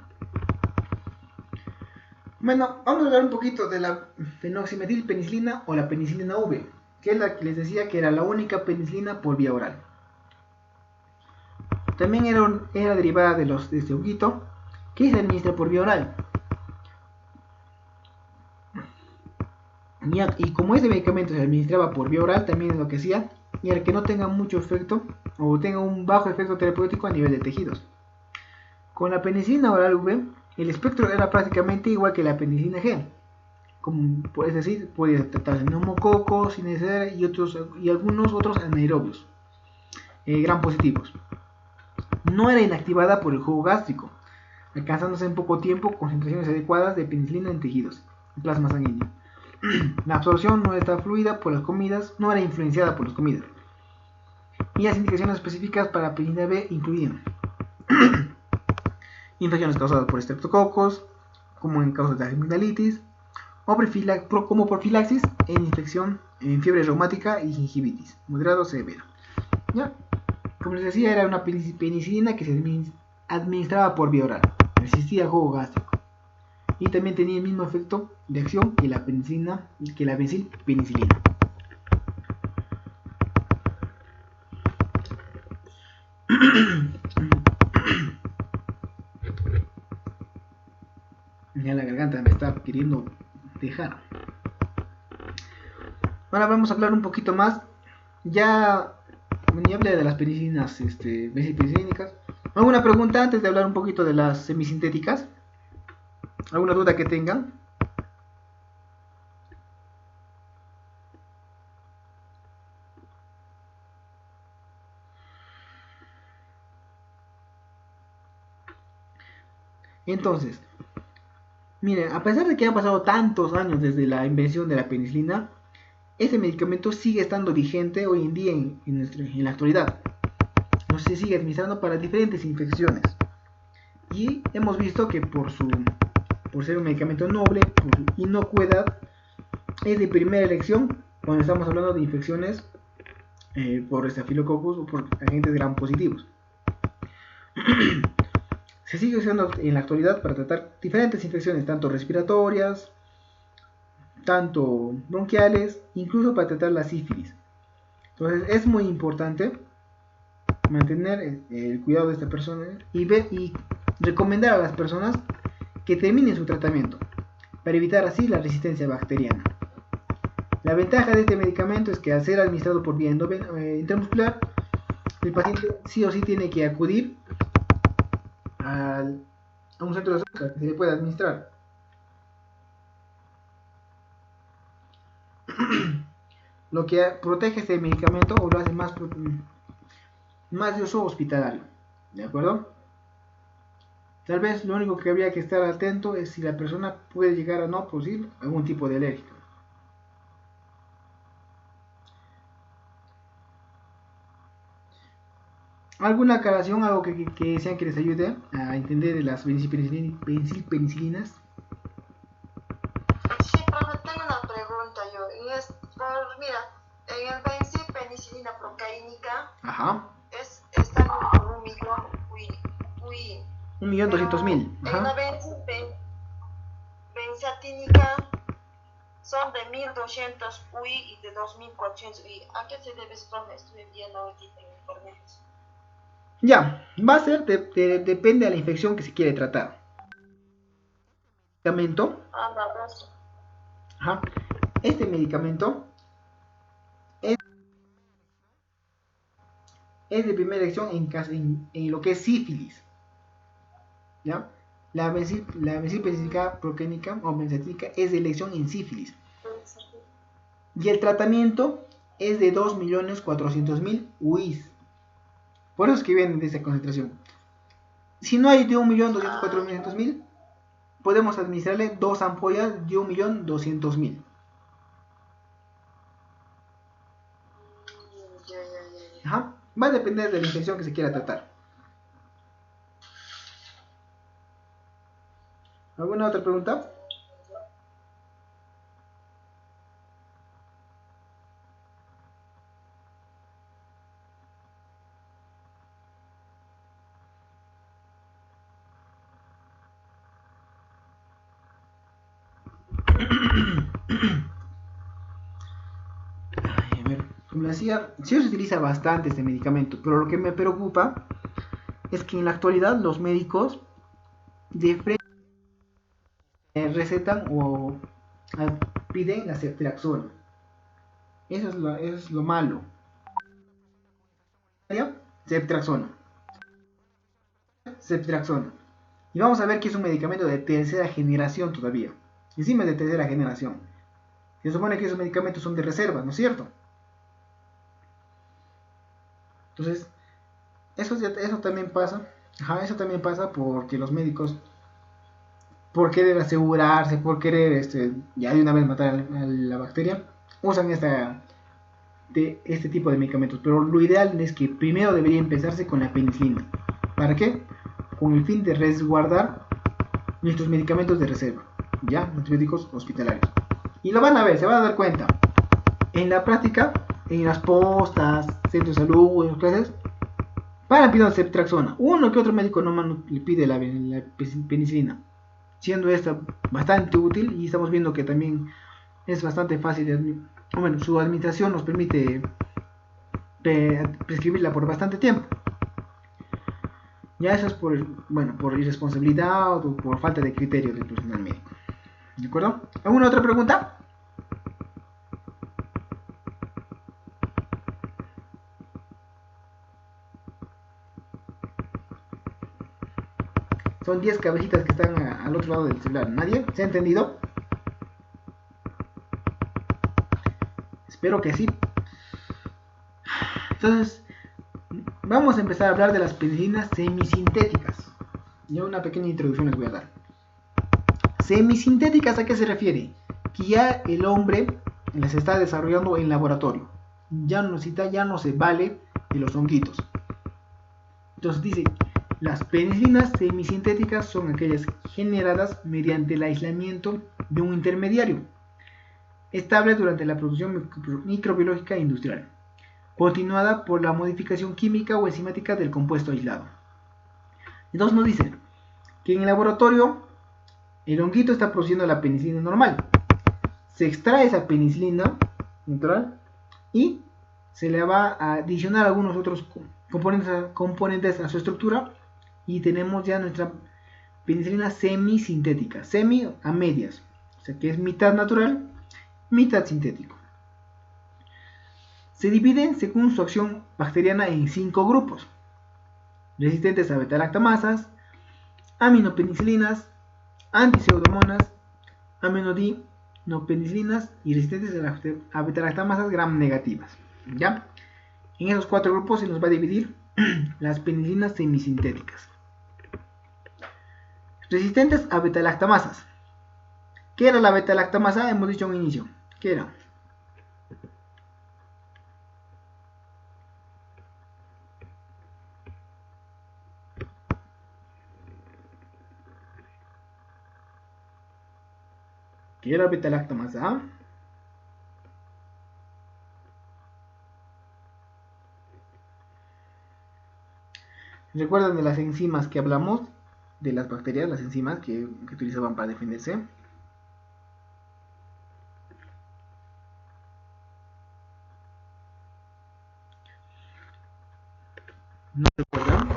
Bueno, vamos a hablar un poquito de la fenoximetilpenicilina o la penicilina V, que es la que les decía que era la única penicilina por vía oral. También era derivada de este honguito que se administra por vía oral. Y como este medicamento se administraba por vía oral, también lo que hacía era que no tenga mucho efecto o tenga un bajo efecto terapéutico a nivel de tejidos. Con la penicilina oral V, el espectro era prácticamente igual que la penicilina G, es decir, puede tratarse de neumococos, Cineraria y algunos otros anaerobios gram positivos. No era inactivada por el jugo gástrico, alcanzándose en poco tiempo concentraciones adecuadas de penicilina en tejidos, en plasma sanguíneo. La absorción no está fluida por las comidas, no era influenciada por las comidas. Y las indicaciones específicas para penicilina B incluían infecciones causadas por estreptococos, como en casos de amigdalitis, o como profilaxis en infección en fiebre reumática y gingivitis, moderado o severo. ¿Ya? Como les decía, era una penicilina que se administraba por vía oral, resistía jugo gástrico y también tenía el mismo efecto de acción que la penicilina, que la benzilpenicilina. Ya la garganta me está queriendo dejar. Ahora vamos a hablar un poquito más. Ya hablé de las penicilinas benzilpenicilínicas. ¿Alguna pregunta antes de hablar un poquito de las semisintéticas? ¿Alguna duda que tengan? Entonces, miren, a pesar de que han pasado tantos años desde la invención de la penicilina, este medicamento sigue estando vigente hoy en día en la actualidad. No se sigue administrando para diferentes infecciones. Y hemos visto que por ser un medicamento noble, por su inocuidad, es de primera elección cuando estamos hablando de infecciones por estafilococcus o por agentes gram positivos. Se sigue usando en la actualidad para tratar diferentes infecciones, tanto respiratorias, tanto bronquiales, incluso para tratar la sífilis. Entonces es muy importante mantener el cuidado de esta persona y recomendar a las personas que terminen su tratamiento para evitar así la resistencia bacteriana. La ventaja de este medicamento es que al ser administrado por vía intramuscular, el paciente sí o sí tiene que acudir a un centro de salud que se le pueda administrar. Lo que protege este medicamento o lo hace más de uso hospitalario, ¿de acuerdo? Tal vez lo único que habría que estar atento es si la persona puede llegar a no producir algún tipo de alergia. ¿Alguna aclaración, algo que desean que les ayude a entender las benzilpenicilinas? Sí, profe, tengo una pregunta yo. Mira, en el benzilpenicilina procaínica están por 1.000.000 UI. 1.200.000. En la benzatínica son de 1.200 UI y de 2.400 UI. ¿A qué se debe esto, profe? Estoy viendo ahorita en internet. Ya, va a ser, depende de la infección que se quiere tratar. Medicamento. Este medicamento es de primera elección en lo que es sífilis. ¿Ya? La benzilpenicilina procaínica o benzatínica es de elección en sífilis. Y el tratamiento es de 2.400.000 UIs. Por eso es que vienen de esa concentración. Si no hay de 1.204.000, podemos administrarle 2 ampollas de 1.200.000. Va a depender de la infección que se quiera tratar. ¿Alguna otra pregunta? A ver, como le decía, sí se utiliza bastante este medicamento, pero lo que me preocupa es que en la actualidad los médicos de frente recetan o piden la ceftriaxona. Eso es lo malo. Ceftriaxona. Y vamos a ver que es un medicamento de tercera generación todavía. enzimas de tercera generación. Se supone que esos medicamentos son de reserva, ¿no es cierto? Entonces, eso también pasa. Eso también pasa porque los médicos, por querer asegurarse, por querer ya de una vez matar a la bacteria, usan este tipo de medicamentos. Pero lo ideal es que primero debería empezarse con la penicilina. ¿Para qué? Con el fin de resguardar nuestros medicamentos de reserva, ya, antibióticos hospitalarios. Y lo van a ver, se van a dar cuenta. En la práctica, en las postas, centros de salud, en las clases, van pidiendo ceftriaxona. Uno que otro médico no le pide la penicilina, siendo esta bastante útil, y estamos viendo que también es bastante fácil de su administración nos permite prescribirla por bastante tiempo. Ya eso es por irresponsabilidad o por falta de criterio del personal médico. ¿De acuerdo? ¿Alguna otra pregunta? Son 10 cabecitas que están al otro lado del celular. ¿Nadie? ¿Se ha entendido? Espero que sí. Entonces, vamos a empezar a hablar de las penicilinas semisintéticas. Ya una pequeña introducción les voy a dar. Semisintéticas, ¿a qué se refiere? Que ya el hombre las está desarrollando en laboratorio. Ya no se vale de los honguitos. Entonces dice, las penicilinas semisintéticas son aquellas generadas mediante el aislamiento de un intermediario estable durante la producción microbiológica industrial, continuada por la modificación química o enzimática del compuesto aislado. Entonces nos dice que en el laboratorio el honguito está produciendo la penicilina normal. Se extrae esa penicilina natural y se le va a adicionar algunos otros componentes a su estructura y tenemos ya nuestra penicilina semisintética, semi a medias, o sea que es mitad natural, mitad sintético. Se dividen según su acción bacteriana en 5 grupos: resistentes a beta-lactamasas, aminopenicilinas, antipseudomonas, aminopenicilinas y resistentes a beta-lactamasas gram negativas. ¿Ya? En esos 4 grupos se nos va a dividir las penicilinas semisintéticas. Resistentes a beta-lactamasas. ¿Qué era la beta-lactamasa? Hemos dicho en un inicio. ¿Qué era? ¿Qué era beta-lactamasa? ¿Recuerdan de las enzimas que hablamos? De las bacterias, las enzimas que utilizaban para defenderse. ¿No recuerdan?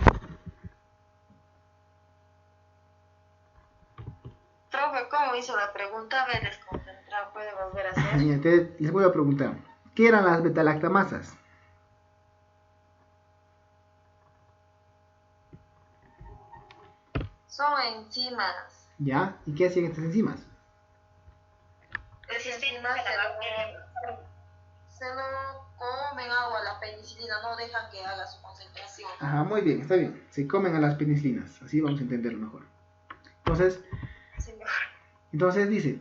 Profe, ¿cómo hizo la pregunta? Me he desconcentrado. ¿Puede volver a hacer? Entonces, les voy a preguntar, ¿qué eran las beta-lactamasas? Son enzimas. ¿Ya? ¿Y qué hacían estas enzimas? Esas enzimas se lo comen agua a la penicilina, no dejan que haga su concentración. Ajá, muy bien, está bien. Se comen a las penicilinas, así vamos a entenderlo mejor. Entonces dice,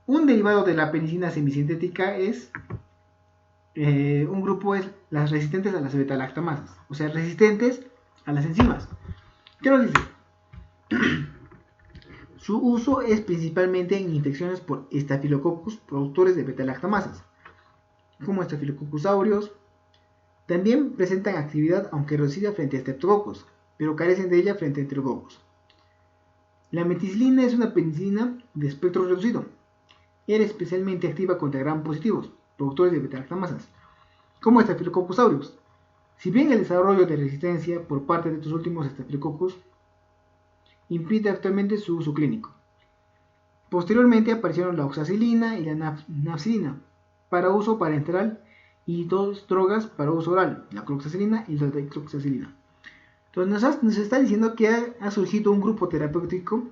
un derivado de la penicilina semisintética es, un grupo es las resistentes a las beta-lactamasas, o sea, resistentes a las enzimas. ¿Qué nos dice? Su uso es principalmente en infecciones por Staphylococcus productores de beta-lactamasas, como Staphylococcus aureus. También presentan actividad aunque reducida frente a Streptococcus, pero carecen de ella frente a Enterococcus. La meticilina es una penicilina de espectro reducido. Era especialmente activa contra gram positivos, productores de beta-lactamasas, como Staphylococcus aureus. Si bien el desarrollo de resistencia por parte de estos últimos Staphylococcus impide actualmente su uso clínico. Posteriormente aparecieron la oxacilina y la nafcilina para uso parenteral y 2 drogas para uso oral, la cloxacilina y la dextroxacilina. Entonces nos está diciendo que ha surgido un grupo terapéutico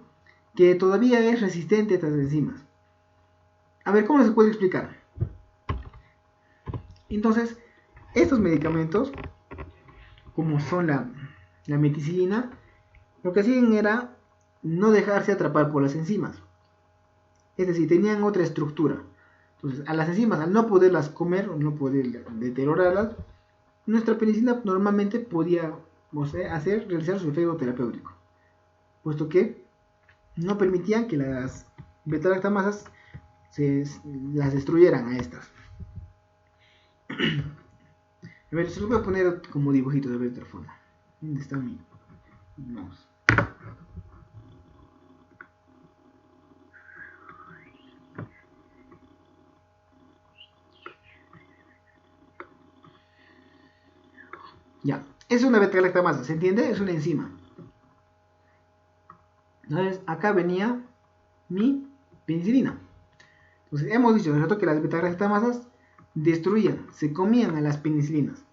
que todavía es resistente a estas enzimas. A ver, ¿cómo se puede explicar? Entonces, estos medicamentos, como son la meticilina, lo que hacían era no dejarse atrapar por las enzimas. Es decir, tenían otra estructura. Entonces, a las enzimas, al no poderlas comer o no poder deteriorarlas, nuestra penicilina normalmente podía realizar su efecto terapéutico, puesto que no permitían que las beta-lactamasas las destruyeran a estas. A ver, se lo voy a poner como dibujito de otra forma. ¿Dónde está mi mouse? Ya, es una beta-lactamasa, ¿se entiende? Es una enzima. Entonces, acá venía mi penicilina. Entonces, hemos dicho, ¿cierto?, que las beta-lactamasas destruían, se comían a las penicilinas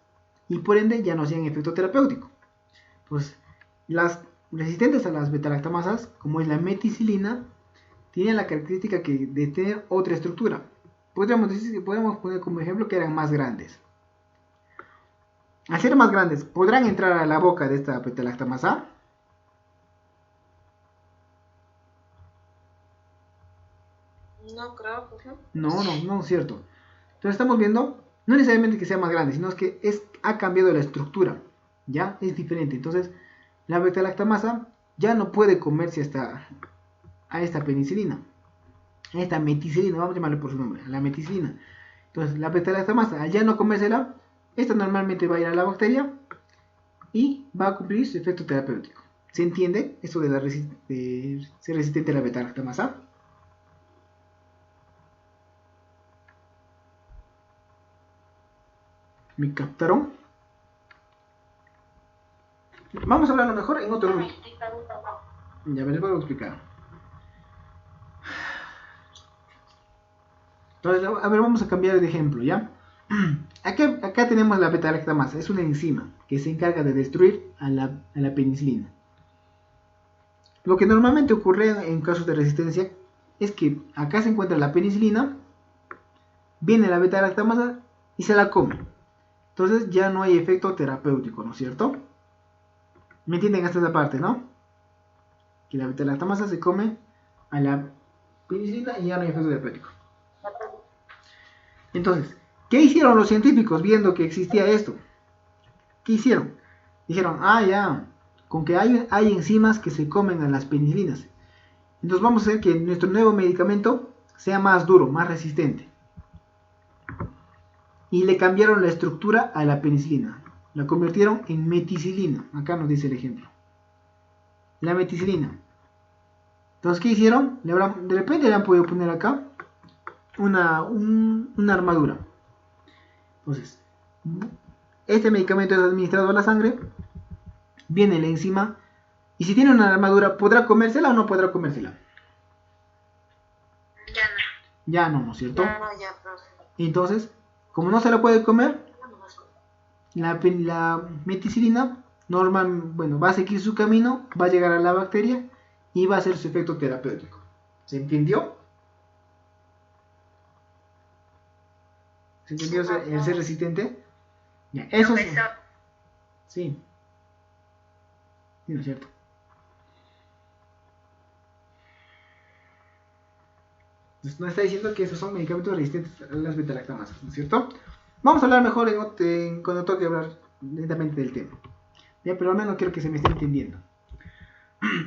y por ende ya no hacían efecto terapéutico. Pues las resistentes a las beta-lactamasas, como es la meticilina, tienen la característica de tener otra estructura. Podríamos poner como ejemplo que eran más grandes. Al ser más grandes, ¿podrán entrar a la boca de esta beta-lactamasa? No creo, pues no. No es cierto. Entonces estamos viendo, no necesariamente que sea más grande, sino que ha cambiado la estructura, ya es diferente. Entonces la beta-lactamasa ya no puede comerse a esta penicilina, a esta meticilina, vamos a llamarle por su nombre, a la meticilina. Entonces la beta-lactamasa, al ya no comérsela, esta normalmente va a ir a la bacteria y va a cumplir su efecto terapéutico. ¿Se entiende esto de ser resistente a la beta-lactamasa? ¿Me captaron? Vamos a hablarlo mejor en otro lugar. Ya me les voy a explicar. Entonces, a ver, vamos a cambiar de ejemplo, ¿ya? Acá tenemos la beta-lactamasa, es una enzima que se encarga de destruir a la penicilina. Lo que normalmente ocurre en casos de resistencia es que acá se encuentra la penicilina, viene la beta-lactamasa y se la come. Entonces ya no hay efecto terapéutico, ¿no es cierto? ¿Me entienden hasta esa parte, no? Que la beta-lactamasa se come a la penicilina y ya no hay efecto terapéutico. Entonces, ¿qué hicieron los científicos viendo que existía esto? ¿Qué hicieron? Dijeron, ya, con que hay enzimas que se comen a las penicilinas. Entonces vamos a hacer que nuestro nuevo medicamento sea más duro, más resistente. Y le cambiaron la estructura a la penicilina. La convirtieron en meticilina. Acá nos dice el ejemplo. La meticilina. Entonces, ¿qué hicieron? De repente le han podido poner acá una armadura. Entonces, este medicamento es administrado a la sangre, viene la enzima, y si tiene una armadura, ¿podrá comérsela o no podrá comérsela? Ya no. Ya no, ¿no es cierto? Ya, profe. Entonces, como no se la puede comer, la meticilina va a seguir su camino, va a llegar a la bacteria y va a hacer su efecto terapéutico. ¿Se entendió? ¿Se entendió el ser resistente? Ya, eso es. Sí. Sí, ¿no es cierto? Nos está diciendo que esos son medicamentos resistentes a las beta-lactamasas, ¿no es cierto? Vamos a hablar mejor cuando toque hablar lentamente del tema. Ya, pero al menos quiero que se me esté entendiendo.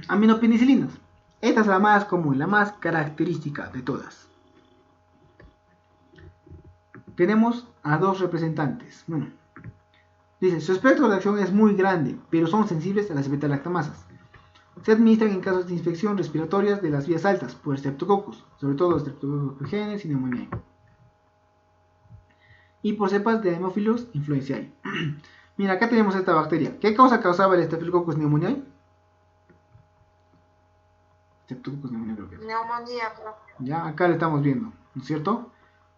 Aminopenicilinas. Esta es la más común, la más característica de todas. Tenemos a dos representantes. Bueno, dice, su espectro de acción es muy grande, pero son sensibles a las beta-lactamasas. Se administran en casos de infección respiratorias de las vías altas por Streptococcus, sobre todo Streptococcus pyogenes y Pneumoniae, y por cepas de Haemophilus influenzae. Mira, acá tenemos esta bacteria. ¿Qué causa causaba el Streptococcus pneumoniae? Streptococcus pneumoniae creo que es. Neumonía, profe. Ya, acá lo estamos viendo, ¿no es cierto?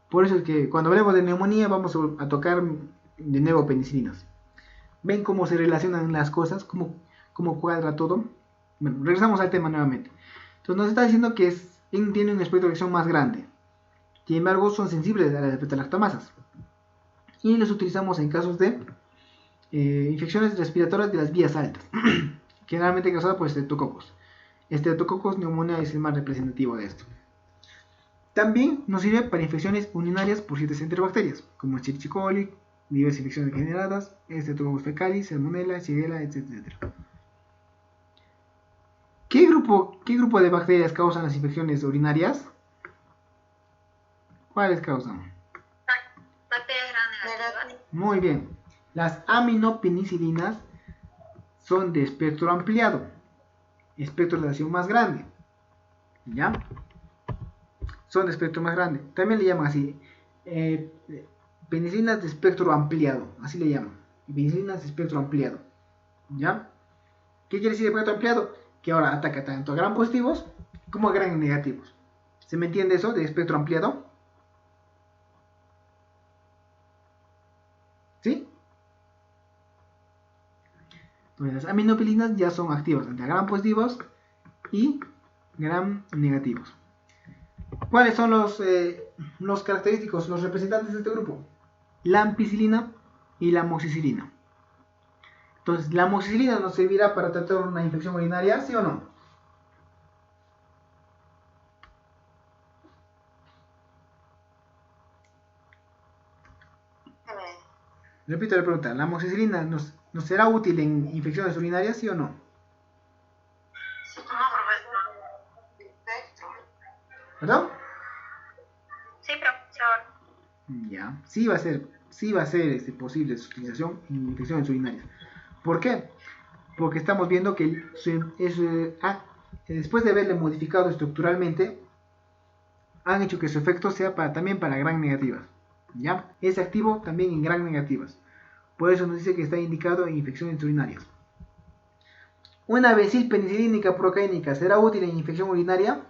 Por eso es que cuando hablemos de neumonía vamos a tocar de nuevo penicilinas. ¿Ven cómo se relacionan las cosas? ¿Cómo cuadra todo? Bueno, regresamos al tema nuevamente. Entonces nos está diciendo que tiene un espectro de acción más grande. Sin embargo, son sensibles a las beta-lactamasas. Y los utilizamos en casos de infecciones respiratorias de las vías altas, generalmente causadas por estreptococos. Streptococcus pneumoniae es el más representativo de esto. También nos sirve para infecciones urinarias por ciertas enterobacterias, como Escherichia coli, diversas infecciones degeneradas, Streptococcus fecalis, Salmonella, Shigella, etc. ¿Qué grupo de bacterias causan las infecciones urinarias? ¿Cuáles causan? Bacterias gram negativas. Muy bien. Las aminopenicilinas son de espectro ampliado, espectro de acción más grande. ¿Ya? Son de espectro más grande. También le llaman así. Penicilinas de espectro ampliado. Así le llaman. Penicilinas de espectro ampliado. ¿Ya? ¿Qué quiere decir espectro ampliado? Que ahora ataca tanto a gram positivos como a gram negativos. ¿Se me entiende eso de espectro ampliado? ¿Sí? Entonces, las aminopilinas ya son activas ante gram positivos y gram negativos. ¿Cuáles son los característicos, los representantes de este grupo? La ampicilina y la amoxicilina. Entonces, ¿la amoxicilina nos servirá para tratar una infección urinaria, sí o no? Repito la pregunta, ¿la amoxicilina nos será útil en infecciones urinarias, sí o no? Sí, profesor. Espectro. ¿Perdón? Sí, profesor. Ya, sí va a ser posible su utilización en infecciones urinarias. ¿Por qué? Porque estamos viendo que después de haberle modificado estructuralmente, han hecho que su efecto sea también para gram negativas. ¿Ya? Es activo también en gram negativas. Por eso nos dice que está indicado en infecciones urinarias. ¿Una bencilpenicilínica procaínica será útil en infección urinaria?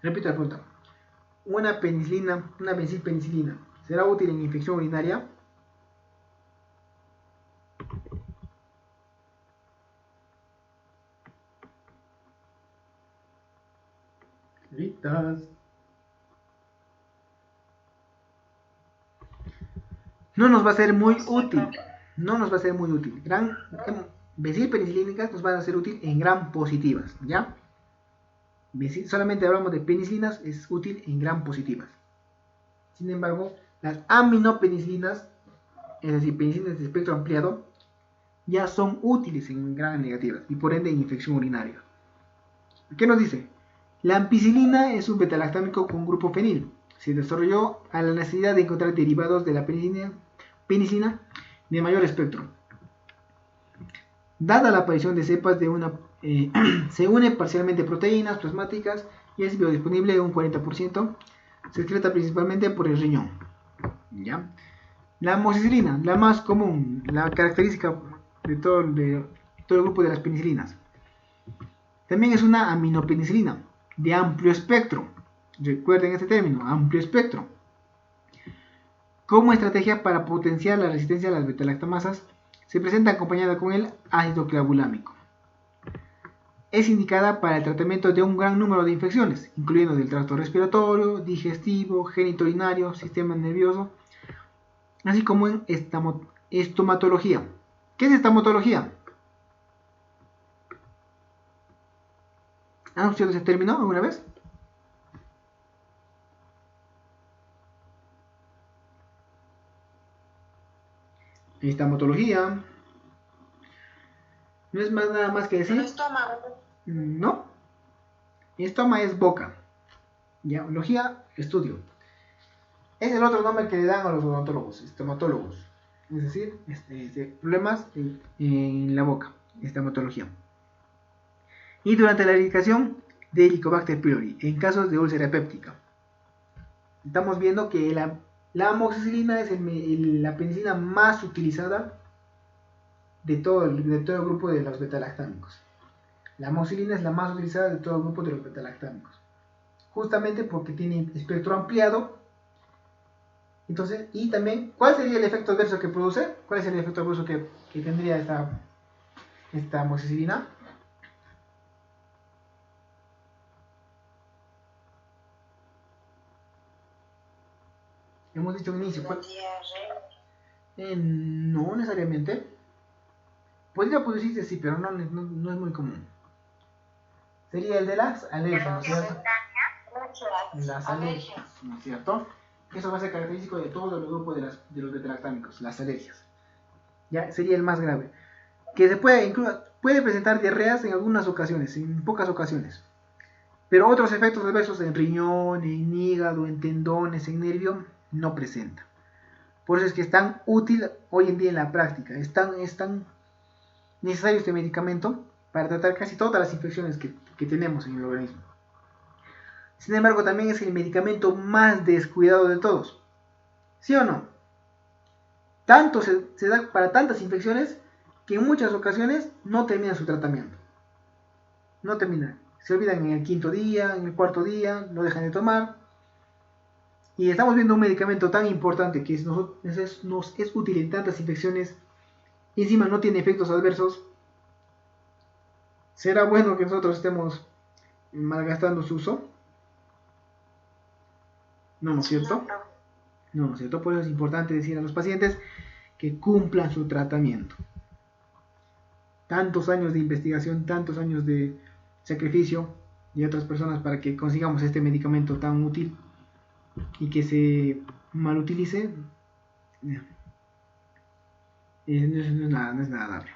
Repito la pregunta. ¿Una bencilpenicilina será útil en infección urinaria? Ritas. No nos va a ser muy útil. No nos va a ser muy útil. Bencilpenicilínicas nos van a ser útil en gram positivas. ¿Ya? Solamente hablamos de penicilinas, es útil en gram positivas. Sin embargo, las aminopenicilinas, es decir, penicilinas de espectro ampliado, ya son útiles en gram negativas y por ende en infección urinaria. ¿Qué nos dice? La ampicilina es un betalactámico con grupo fenil. Se desarrolló a la necesidad de encontrar derivados de la penicilina de mayor espectro. Dada la aparición de cepas se une parcialmente proteínas plasmáticas y es biodisponible un 40%. Se excreta principalmente por el riñón. ¿Ya? La amoxicilina, la más común, la característica de todo el grupo de las penicilinas. También es una aminopenicilina de amplio espectro. Recuerden este término, amplio espectro. Como estrategia para potenciar la resistencia a las beta-lactamasas, se presenta acompañada con el ácido clavulámico. Es indicada para el tratamiento de un gran número de infecciones, incluyendo del tracto respiratorio, digestivo, genitourinario, sistema nervioso, así como en estomatología. ¿Qué es estomatología? ¿Han escuchado ese término alguna vez? Estomatología. No es nada más que decir. El estómago. No. Estoma es boca. Ya, logía, estudio. Es el otro nombre que le dan a los odontólogos, estomatólogos. Es decir, problemas en la boca, estomatología. Y durante la eradicación de Helicobacter pylori, en casos de úlcera péptica. Estamos viendo que la amoxicilina es la penicilina más utilizada de todo el grupo de los betalactámicos. La amoxicilina es la más utilizada de todo el grupo de los betalactámicos. Justamente porque tiene espectro ampliado Entonces, y también, ¿cuál sería el efecto adverso que produce? ¿Cuál es el efecto adverso que tendría esta amoxicilina? Hemos dicho al inicio. La diarrea. No necesariamente. Podría producirse, sí, pero no es muy común. Sería el de las alergias, ¿no es cierto? Las alergias, ¿no es cierto? Eso va a ser característico de todos los grupos de los beta-lactámicos, las alergias. Ya sería el más grave. Que se puede presentar diarreas en algunas ocasiones, en pocas ocasiones. Pero otros efectos adversos en riñón, en hígado, en tendones, en nervio, no presenta. Por eso es que es tan útil hoy en día en la práctica. Es tan necesario este medicamento para tratar casi todas las infecciones que tenemos en el organismo. Sin embargo, también es el medicamento más descuidado de todos. ¿Sí o no? Tanto se da para tantas infecciones que en muchas ocasiones no terminan su tratamiento. No terminan. Se olvidan en el quinto día, en el cuarto día, lo dejan de tomar. Y estamos viendo un medicamento tan importante que nos es útil en tantas infecciones y encima no tiene efectos adversos. ¿Será bueno que nosotros estemos malgastando su uso? No, ¿no es cierto? No, ¿no es cierto? Por eso es importante decir a los pacientes que cumplan su tratamiento. Tantos años de investigación, tantos años de sacrificio de otras personas para que consigamos este medicamento tan útil y que se malutilice, no es nada dable.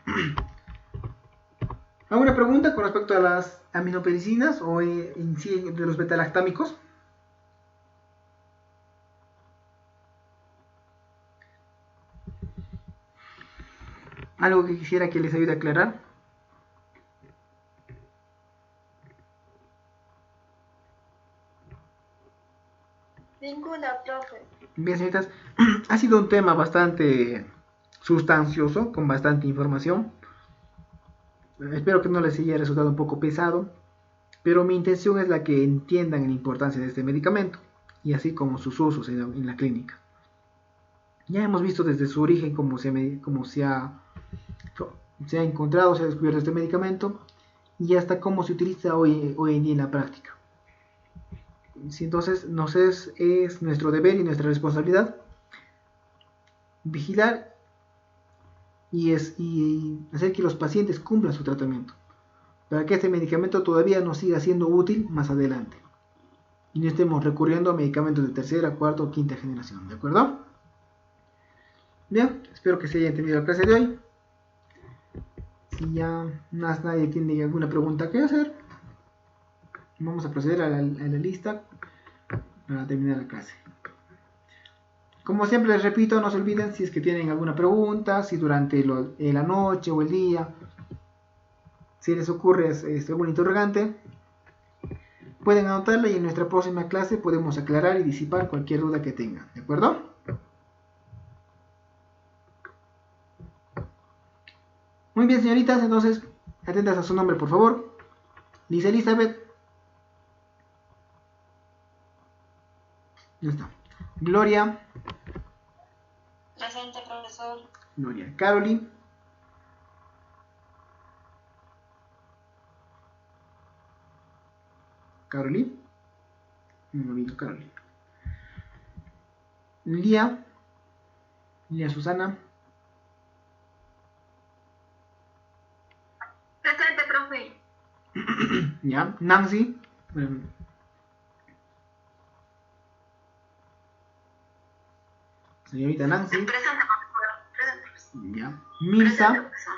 ¿Alguna pregunta con respecto a las aminopericinas o en sí de los beta-lactámicos? ¿Algo que quisiera que les ayude a aclarar? Ninguna, profe. Bien, señoritas, ha sido un tema bastante sustancioso, con bastante información. Espero que no les haya resultado un poco pesado, pero mi intención es la que entiendan la importancia de este medicamento, y así como sus usos en la clínica. Ya hemos visto desde su origen cómo se ha encontrado, se ha descubierto este medicamento, y hasta cómo se utiliza hoy en día en la práctica. Entonces, es nuestro deber y nuestra responsabilidad vigilar y hacer que los pacientes cumplan su tratamiento, para que este medicamento todavía nos siga siendo útil más adelante y no estemos recurriendo a medicamentos de tercera, cuarta o quinta generación, ¿de acuerdo? Bien, espero que se haya entendido la clase de hoy. Si ya nadie tiene alguna pregunta que hacer, vamos a proceder a la lista para terminar la clase. Como siempre les repito, no se olviden si es que tienen alguna pregunta, si durante la noche o el día si les ocurre algún interrogante, pueden anotarla y en nuestra próxima clase podemos aclarar y disipar cualquier duda que tengan, ¿de acuerdo? Muy bien, señoritas, entonces atentas a su nombre, por favor. Liz Elizabeth. Ya está. Gloria. Presente, profesor. Gloria. Caroline. Caroline. No vi Caroline. Lía. Lía Susana. Presente, profe. Ya. Nancy. Señorita Nancy. Presente, profesor. Presente, profesor. Ya. Mirza. Presente, profesor.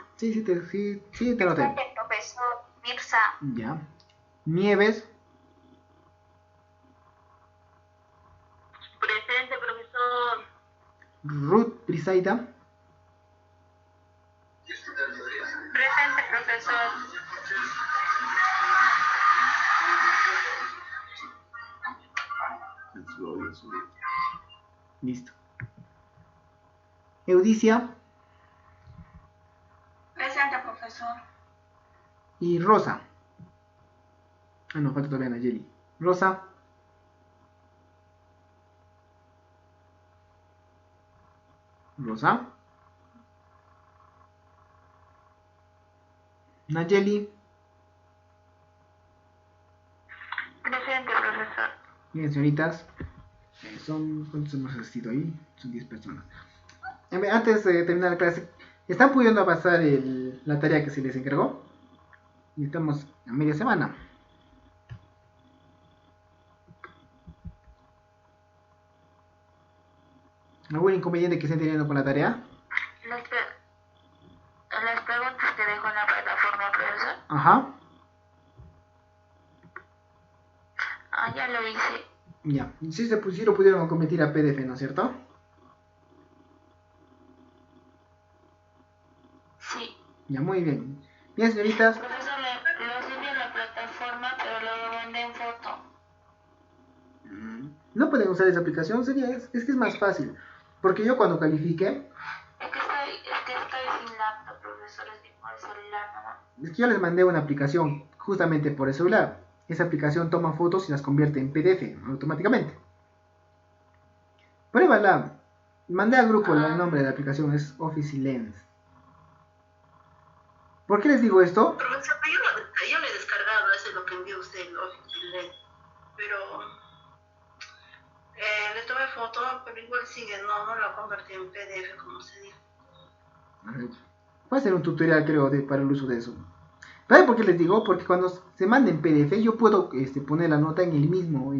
Sí, te noté. Presente, profesor. Mirza. Ya. Nieves. Presente, profesor. Ruth Brisaida. Presente, profesor. Listo. Eudicia. Presente, profesor. Y Rosa. Ah, no, falta todavía Nayeli. Rosa. Rosa. Nayeli. Presente, profesor. Bien, señoritas. ¿Cuántos hemos asistido ahí? Son 10 personas. Antes de terminar la clase, ¿están pudiendo pasar la tarea que se les encargó? Y estamos a media semana. ¿Algún inconveniente que estén teniendo con la tarea? Las preguntas que dejó en la plataforma, profesor. Ajá. Ya lo hice. Ya. Sí lo pudieron convertir a PDF, ¿no es cierto? Sí. Ya, muy bien. Bien, señoritas. Profesor, lo subí en la plataforma, pero lo mandé en foto. No pueden usar esa aplicación, es que es más fácil. Porque yo cuando califique, Es que estoy sin laptop, profesor, es que por el celular nomás. es que yo les mandé una aplicación justamente por el celular. Esa aplicación toma fotos y las convierte en PDF automáticamente. Pruébala. Mandé al grupo el nombre de la aplicación, es Office Lens. ¿Por qué les digo esto? Profesor, yo le he descargado, eso es lo que envió usted, el Office Lens, pero le tomé foto, pero igual sigue, no lo convertí en PDF como se dijo. Voy a hacer un tutorial, creo, para el uso de eso. ¿Saben por qué les digo? Porque cuando se manda en PDF, yo puedo poner la nota en el mismo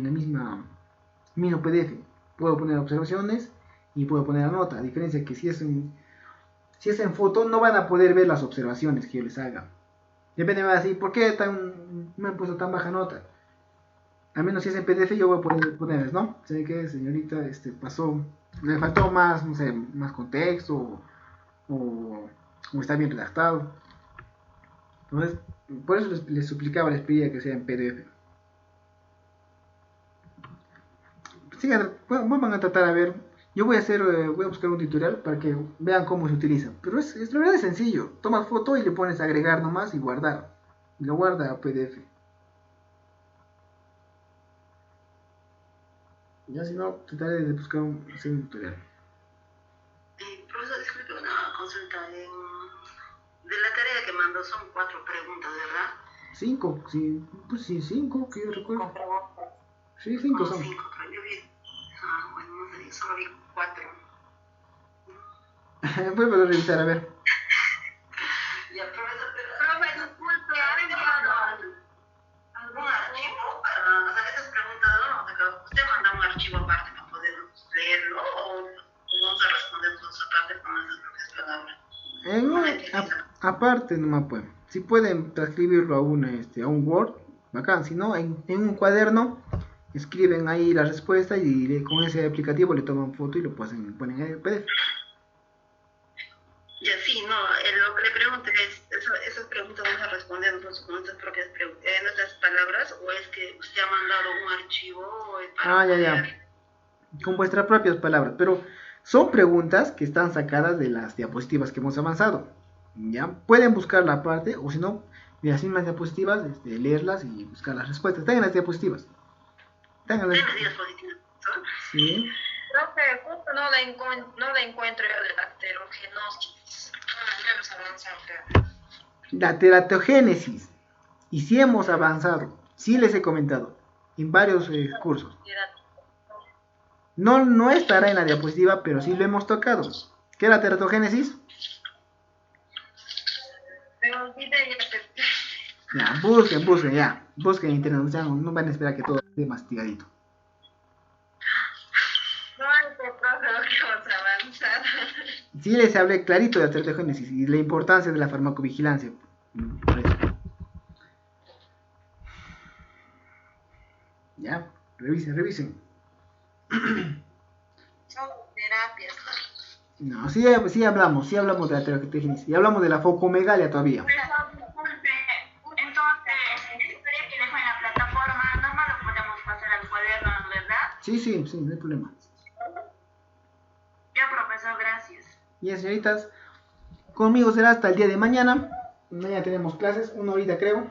PDF. Puedo poner observaciones y puedo poner la nota. A diferencia que si es en foto, no van a poder ver las observaciones que yo les haga. Depende, me va a decir, ¿por qué me han puesto tan baja nota? Al menos si es en PDF, yo voy a poder ponerles, ¿no? ¿Sabe qué, señorita? Le faltó más, no sé, más contexto o está bien redactado. Entonces, por eso les suplicaba, les pedía que sea en PDF. Sigan, van a tratar a ver. Yo voy a buscar un tutorial para que vean cómo se utiliza. Pero la verdad es sencillo. Tomas foto y le pones agregar nomás y guardar. Y lo guarda a PDF. Ya si no, trataré de buscar hacer un tutorial. Profesor, disculpe una consulta. De la tarea que mandó son 4 preguntas, ¿verdad? 5, sí, pues sí, 5, que yo recuerdo. Sí, 5 son. 5, creo yo vi. Bueno, no sé, yo solo vi 4. Vuelvo a revisar, a ver. Ya, profesor, pero disculpe, ¿ha enviado algún archivo para, o sea, esas preguntas, ¿no? ¿Usted manda un archivo aparte para poder leerlo o vamos a responder nosotros aparte con esas propias palabras? Aparte nomás pues. Si pueden transcribirlo a un Word, bacán. Si no, en un cuaderno escriben ahí la respuesta y con ese aplicativo le toman foto y lo ponen en el PDF. Ya sí, no, lo que le pregunto es, esas preguntas vamos a responder nosotros con nuestras propias nuestras palabras, o es que usted ha mandado un archivo para ya. Con vuestras propias palabras, pero son preguntas que están sacadas de las diapositivas que hemos avanzado. ¿Ya? Pueden buscarla aparte, o si no, de las mismas diapositivas, leerlas y buscar las respuestas. Están en las diapositivas. ¿En las diapositivas? Sí. Profe, justo no la encuentro yo de la terogenosis. Ya nos avanzamos. La teratogénesis. Y sí hemos avanzado. Sí les he comentado. En varios cursos. No estará en la diapositiva, pero sí lo hemos tocado. ¿Qué es la teratogénesis? Ya, busquen, ya. Busquen en internet. O sea, no van a esperar que todo esté mastigadito. Sí les hablé clarito de la teratogénesis y la importancia de la farmacovigilancia. Por eso. Ya, revisen. Son terapias. No, sí hablamos de la teratogénesis. Y hablamos de la focomegalia todavía. Sí, no hay problema. Ya, profesor, gracias. Bien, señoritas, conmigo será hasta el día de mañana. Mañana tenemos clases, 1 horita creo.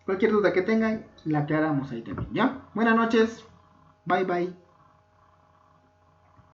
Cualquier duda que tengan, la aclaramos ahí también, ¿ya? Buenas noches. Bye.